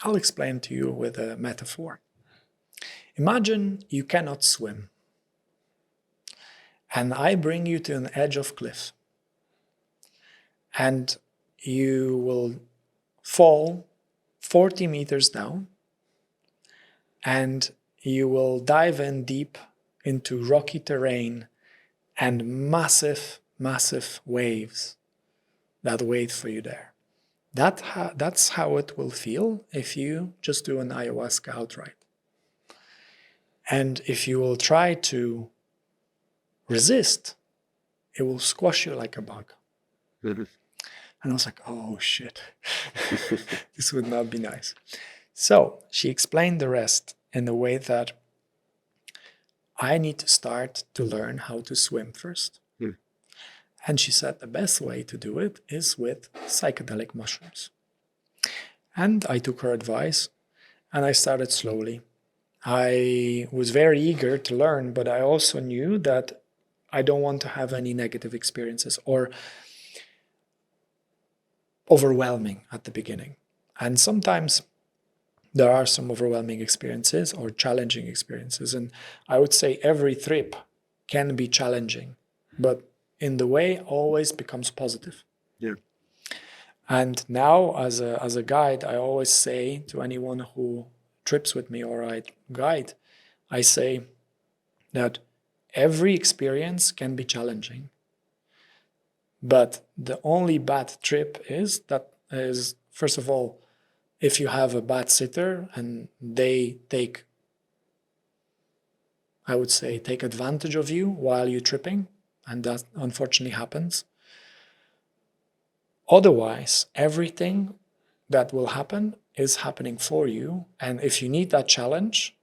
I'll explain to you with a metaphor. Imagine you cannot swim. And I bring you to an edge of cliff. And you will fall 40 meters down. And you will dive in deep into rocky terrain and massive, massive waves that wait for you there. That's how it will feel if you just do an ayahuasca outright. And if you will try to resist, it will squash you like a bug. And I was like, oh shit, this would not be nice. So she explained the rest in a way that I need to start to learn how to swim first. And she said the best way to do it is with psychedelic mushrooms. And I took her advice and I started slowly. I was very eager to learn, but I also knew that I don't want to have any negative experiences or overwhelming at the beginning. And sometimes there are some overwhelming experiences or challenging experiences. And I would say every trip can be challenging, but in the way always becomes positive. Yeah. And now as a guide, I always say to anyone who trips with me or I guide, I say that every experience can be challenging. But the only bad trip is, first of all, if you have a bad sitter and they take advantage of you while you're tripping, and that unfortunately happens. Otherwise, everything that will happen is happening for you. And if you need that challenge,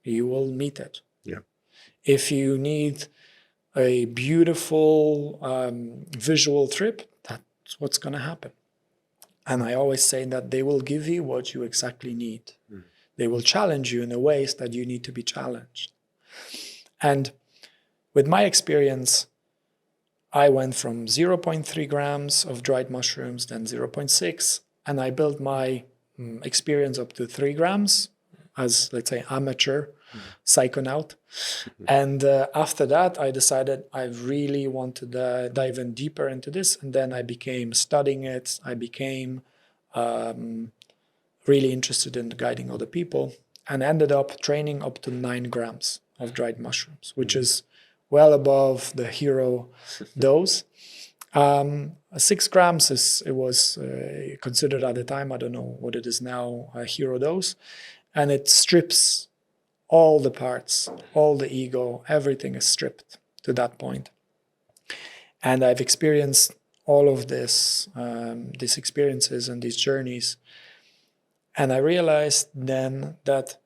you will meet it. Yeah. If you need a beautiful visual trip, that's what's going to happen. And I always say that they will give you what you exactly need. They will challenge you in the ways that you need to be challenged. And with my experience, I went from 0.3 grams of dried mushrooms, then 0.6, and I built my experience up to 3 grams as, let's say, amateur psychonaut. And after that, I decided I really want to dive in deeper into this. And then I became studying it. I became really interested in guiding other people, and ended up training up to 9 grams of dried mushrooms, which is well above the hero dose. 6 grams was considered at the time, I don't know what it is now, a hero dose, and it strips all the parts, all the ego, everything is stripped to that point. And I've experienced all of these experiences and these journeys. And I realized then that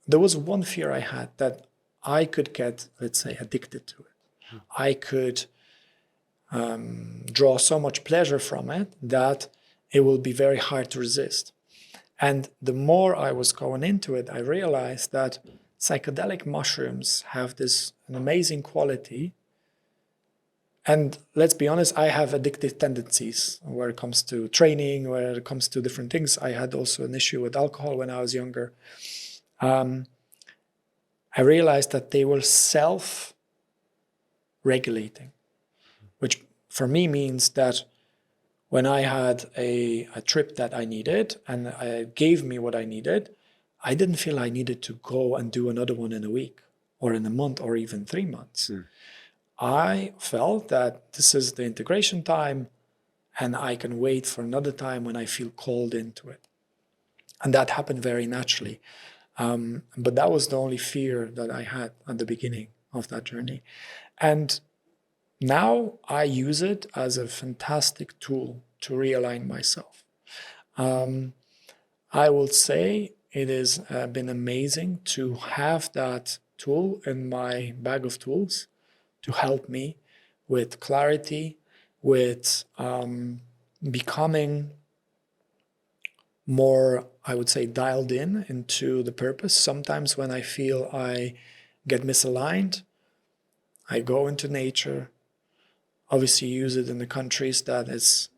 there was one fear I had, that I could get, let's say, addicted to it. I could draw so much pleasure from it that it will be very hard to resist. And the more I was going into it, I realized that psychedelic mushrooms have an amazing quality. And let's be honest, I have addictive tendencies where it comes to training, where it comes to different things. I had also an issue with alcohol when I was younger. I realized that they were self-regulating, which for me means that when I had a trip that I needed and it gave me what I needed, I didn't feel I needed to go and do another one in a week or in a month or even 3 months. I felt that this is the integration time and I can wait for another time when I feel called into it. And that happened very naturally. But that was the only fear that I had at the beginning of that journey. And now I use it as a fantastic tool to realign myself. I will say it has been amazing to have that tool in my bag of tools to help me with clarity, with becoming more, I would say, dialed in into the purpose. Sometimes when I feel I get misaligned, I go into nature, obviously use it in the countries that it's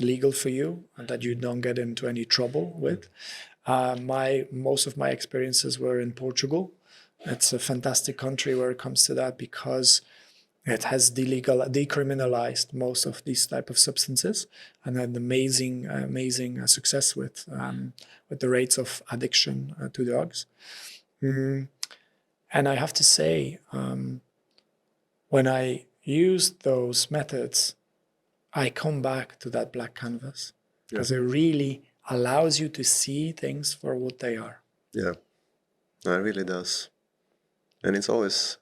legal for you and that you don't get into any trouble with. Most of my experiences were in Portugal. It's a fantastic country where it comes to that because it has decriminalized most of these type of substances and had amazing success with the rates of addiction to drugs. And I have to say, when I use those methods, I come back to that black canvas because it really allows you to see things for what they are. Yeah, it really does. And it's always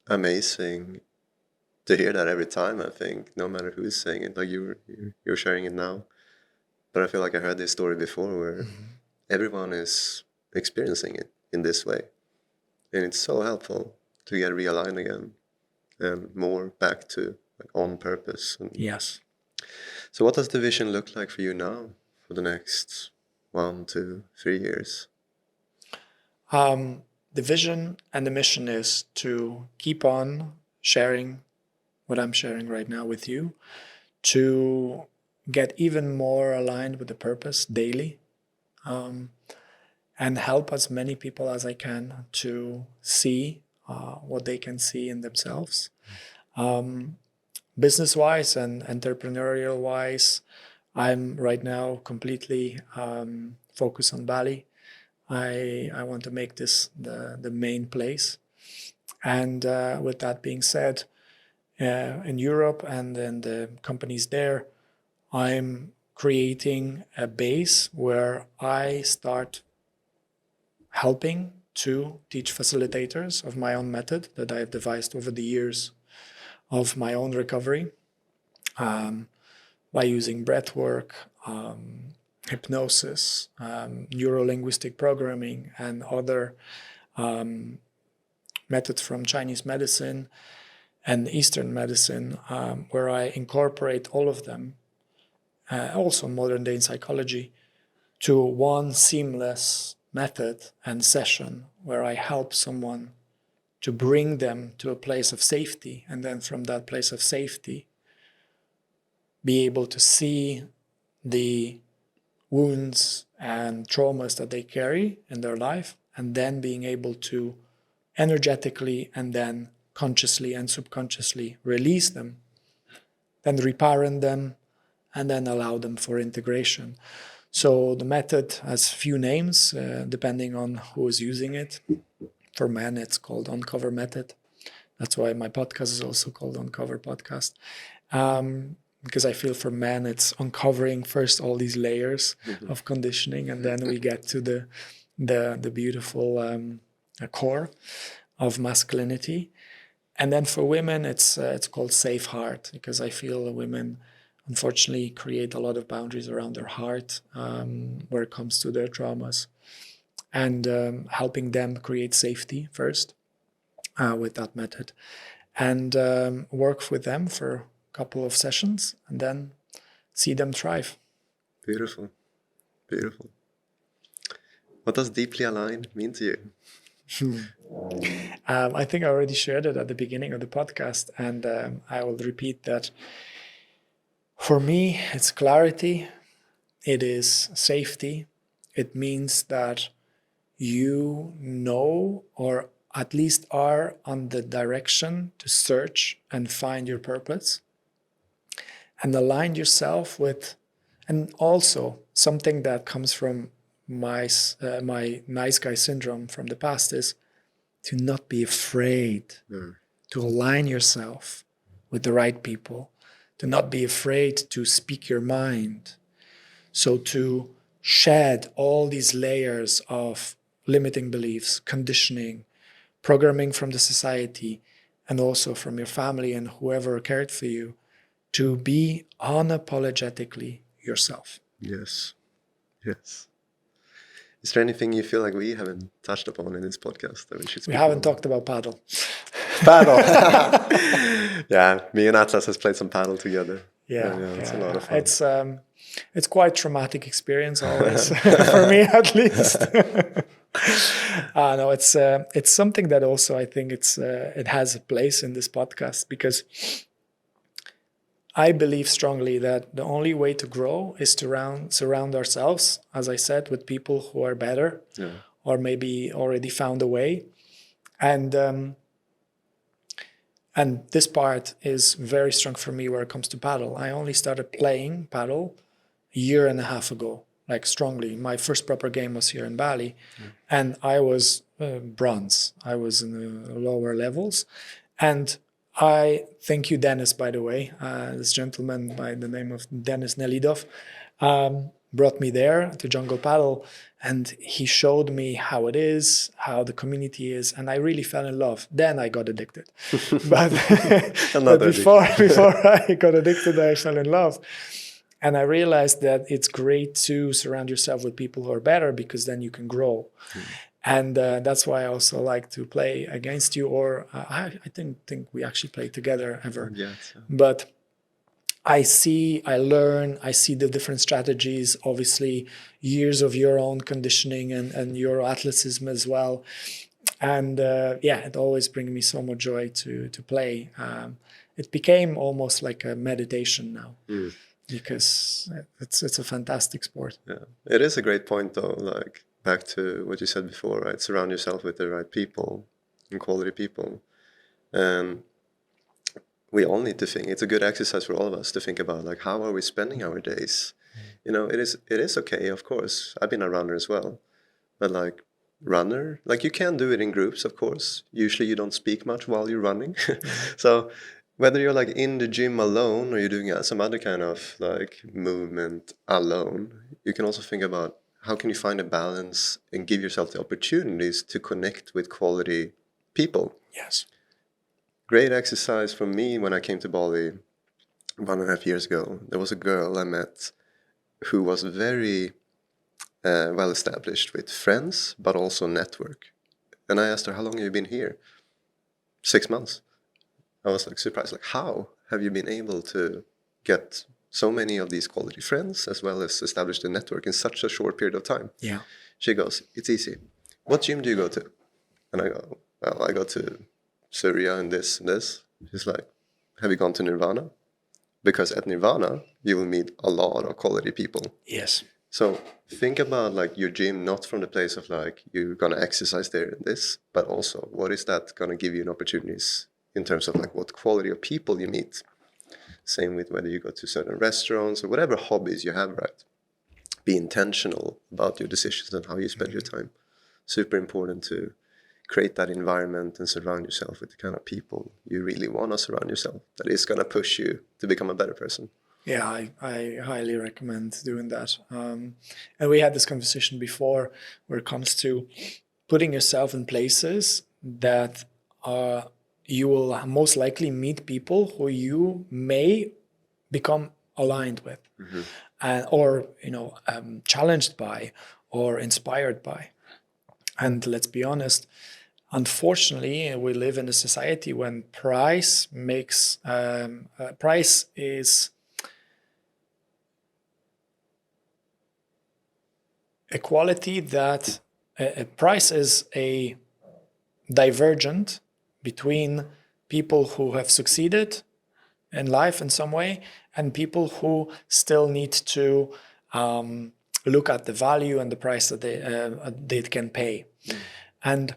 amazing to hear that every time, I think, no matter who's saying it, like you're sharing it now. But I feel like I heard this story before where everyone is experiencing it in this way. And it's so helpful to get realigned again and more back to on purpose. And yes. So what does the vision look like for you now for the next 1, 2, 3 years? The vision and the mission is to keep on sharing what I'm sharing right now with you, to get even more aligned with the purpose daily, and help as many people as I can to see what they can see in themselves. Business-wise and entrepreneurial-wise, I'm right now completely focused on Bali. I want to make this the main place. And with that being said, in Europe and then the companies there, I'm creating a base where I start helping to teach facilitators of my own method that I have devised over the years of my own recovery, by using breath work, hypnosis, neuro-linguistic programming, and other methods from Chinese medicine and Eastern medicine, where I incorporate all of them, also modern day in psychology, to one seamless method and session where I help someone to bring them to a place of safety, and then from that place of safety be able to see the wounds and traumas that they carry in their life, and then being able to energetically and then consciously and subconsciously release them, then reparent them, and then allow them for integration. So the method has few names depending on who is using it. For men, it's called Uncover Method. That's why my podcast is also called Uncover Podcast. Because I feel for men, it's uncovering first all these layers of conditioning, and then we get to the beautiful core of masculinity. And then for women, it's called Safe Heart, because I feel women, unfortunately, create a lot of boundaries around their heart where it comes to their traumas, and helping them create safety first with that method, and work with them for a couple of sessions, and then see them thrive. Beautiful. Beautiful. What does deeply aligned mean to you? I think I already shared it at the beginning of the podcast, and I will repeat that. For me, it's clarity, it is safety. It means that you know, or at least are on the direction to search and find your purpose, and align yourself with, and also something that comes from my nice guy syndrome from the past is to not be afraid to align yourself with the right people, to not be afraid to speak your mind. So to shed all these layers of limiting beliefs, conditioning, programming from the society, and also from your family and whoever cared for you, to be unapologetically yourself. Yes. Yes. Is there anything you feel like we haven't touched upon in this podcast that we should speak We haven't about? talked about paddle. Paddle. Yeah, me and Atlas has played some paddle together. Yeah, it's a lot of fun. It's quite traumatic experience always for me, at least. No, it's something that also I think it has a place in this podcast, because I believe strongly that the only way to grow is to surround ourselves, as I said, with people who are better, or maybe already found a way, and this part is very strong for me where it comes to paddle. I only started playing paddle a year and a half ago, like strongly. My first proper game was here in Bali, and I was bronze. I was in the lower levels. And I thank you, Dennis, by the way. This gentleman by the name of Dennis Nelidov brought me there to Jungle Paddle, and he showed me how it is, how the community is, and I really fell in love. Then I got addicted. but before I got addicted, I fell in love. And I realized that it's great to surround yourself with people who are better, because then you can grow. And that's why I also like to play against you, or I didn't think we actually played together ever. Yes. But I learn, I see the different strategies, obviously years of your own conditioning and your athleticism as well. And it always brings me so much joy to play. It became almost like a meditation now, because it's a fantastic sport. Yeah, it is a great point though, like back to what you said before, right? Surround yourself with the right people and quality people. And we all need to think, it's a good exercise for all of us to think about, like, how are we spending our days? You know, it is okay, of course. I've been a runner as well. But like runner, like you can do it in groups, of course. Usually you don't speak much while you're running. So whether you're like in the gym alone or you're doing some other kind of like movement alone, you can also think about how can you find a balance and give yourself the opportunities to connect with quality people. Yes. Great exercise for me when I came to Bali 1.5 years ago. There was a girl I met who was very well established with friends, but also network. And I asked her, how long have you been here? 6 months. I was like surprised, like, how have you been able to get so many of these quality friends as well as establish a network in such a short period of time? Yeah. She goes, it's easy. What gym do you go to? And I go, well, I go to Surya and this and this. She's like, have you gone to Nirvana? Because at Nirvana, you will meet a lot of quality people. Yes. So think about like your gym, not from the place of like you're gonna exercise there and this, but also what is that gonna give you in opportunities in terms of like what quality of people you meet. Same with whether you go to certain restaurants or whatever hobbies you have, right? Be intentional about your decisions and how you spend your time. Super important to create that environment and surround yourself with the kind of people you really want to surround yourself, that is going to push you to become a better person. Yeah, I highly recommend doing that. And we had this conversation before where it comes to putting yourself in places that you will most likely meet people who you may become aligned with, or challenged by, or inspired by. And let's be honest, unfortunately, we live in a society when price is a quality that a price is a divergent between people who have succeeded in life in some way and people who still need to look at the value and the price that they can pay. And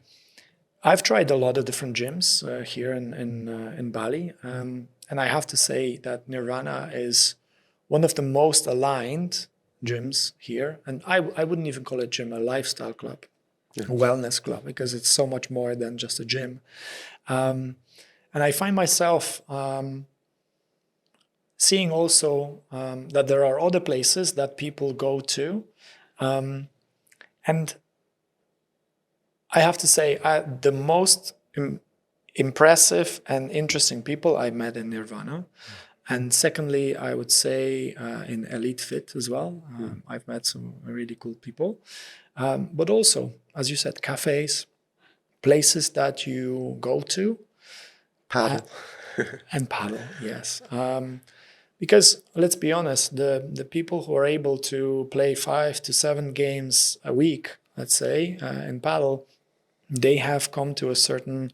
I've tried a lot of different gyms here in Bali, and I have to say that Nirvana is one of the most aligned gyms here. And I wouldn't even call it gym, a lifestyle club, a wellness club, because it's so much more than just a gym. And I find myself seeing also that there are other places that people go to. And I have to say, the most impressive and interesting people I met in Nirvana. And secondly, I would say in Elite Fit as well. I've met some really cool people. But also, as you said, cafes, places that you go to. Paddle. And paddle, yes. Because let's be honest, the people who are able to play 5 to 7 games a week, let's say, in paddle, they have come to a certain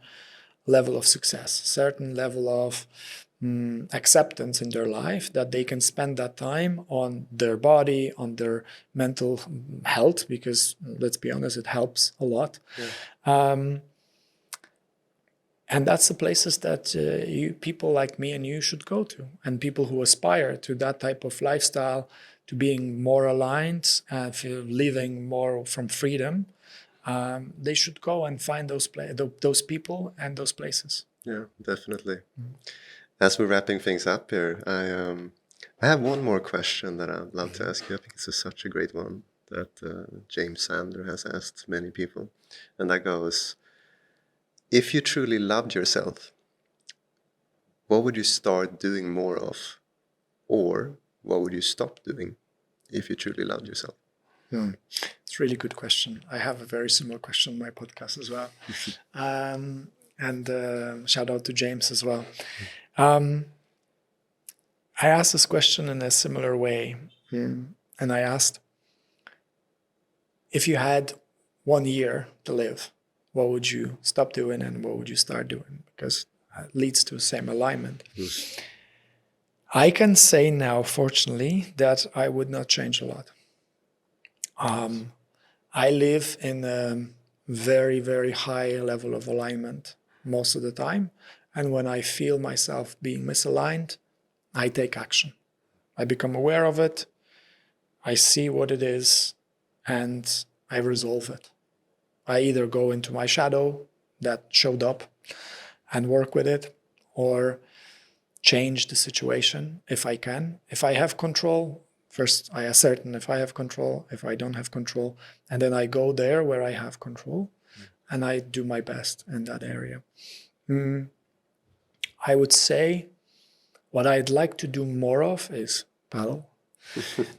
level of success, certain level of acceptance in their life, that they can spend that time on their body, on their mental health, because let's be honest, it helps a lot. And that's the places that people like me and you should go to, and people who aspire to that type of lifestyle, to being more aligned, living more from freedom. They should go and find those people and those places. Yeah, definitely. As we're wrapping things up here, I have one more question that I'd love to ask you. I think it's such a great one that James Sander has asked many people. And that goes, if you truly loved yourself, what would you start doing more of? Or what would you stop doing if you truly loved yourself? It's a really good question. I have a very similar question on my podcast as well. And shout out to James as well. I asked this question in a similar way. And I asked, if you had 1 year to live, what would you stop doing and what would you start doing? Because it leads to the same alignment. I can say now, fortunately, that I would not change a lot. I live in a very, very high level of alignment most of the time. And when I feel myself being misaligned, I take action. I become aware of it. I see what it is and I resolve it. I either go into my shadow that showed up and work with it, or change the situation if I can. If I have control, first I ascertain if I have control, if I don't have control, and then I go there where I have control and I do my best in that area. I would say what I'd like to do more of is paddle.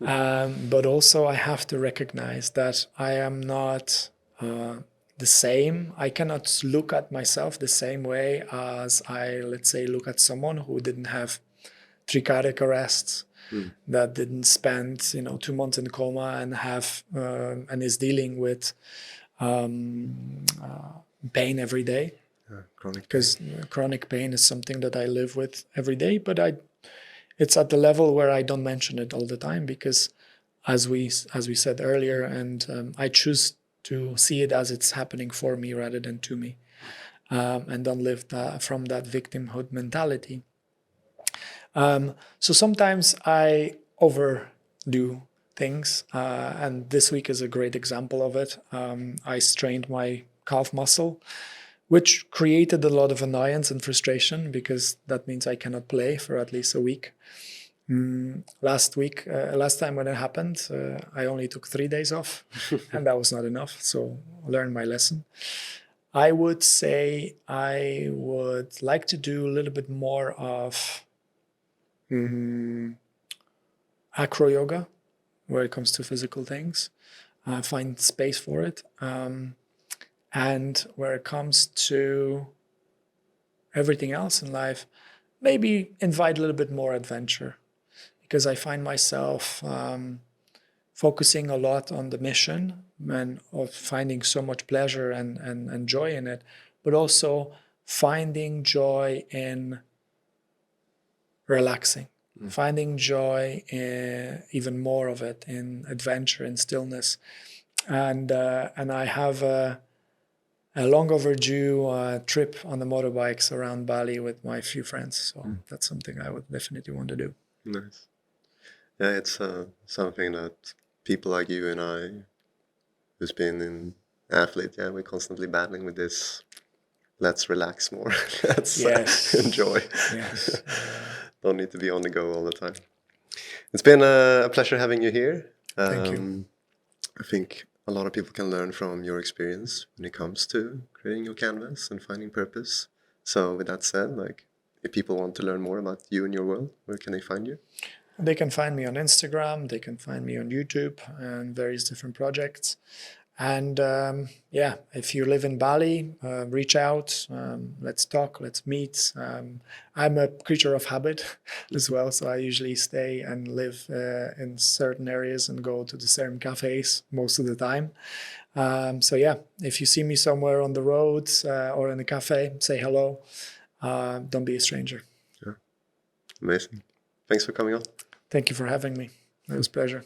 But also I have to recognize that I am not the same. I cannot look at myself the same way as I, let's say, look at someone who didn't have 3 cardiac arrests, that didn't spend 2 months in coma and have and is dealing with pain every day. Because chronic pain is something that I live with every day, but it's at the level where I don't mention it all the time, because as we said earlier, and I choose to see it as it's happening for me rather than to me, and don't live from that victimhood mentality. So sometimes I overdo things, and this week is a great example of it. I strained my calf muscle, which created a lot of annoyance and frustration because that means I cannot play for at least a week. Last time when it happened, I only took 3 days off, and that was not enough. So I learned my lesson. I would say I would like to do a little bit more of acro yoga, where it comes to physical things. Find space for it. And where it comes to everything else in life, maybe invite a little bit more adventure, because I find myself focusing a lot on the mission and of finding so much pleasure and joy in it, but also finding joy in relaxing, finding joy in, even more of it, in adventure and stillness. And I have a long overdue trip on the motorbikes around Bali with my few friends. So that's something I would definitely want to do. Nice. Yeah, it's something that people like you and I, who's been an athlete, yeah, we're constantly battling with this. Let's relax more. Let's enjoy. Yes. Don't need to be on the go all the time. It's been a pleasure having you here. Thank you. I think a lot of people can learn from your experience when it comes to creating your canvas and finding purpose. So with that said, like, if people want to learn more about you and your world, where can they find you? They can find me on Instagram. They can find me on YouTube and various different projects. And yeah, if you live in Bali, reach out. Let's talk. Let's meet. I'm a creature of habit as well, so I usually stay and live in certain areas and go to the same cafes most of the time. So yeah, if you see me somewhere on the roads or in a cafe, say hello. Don't be a stranger. Yeah. Amazing. Thanks for coming on. Thank you for having me. It was a pleasure.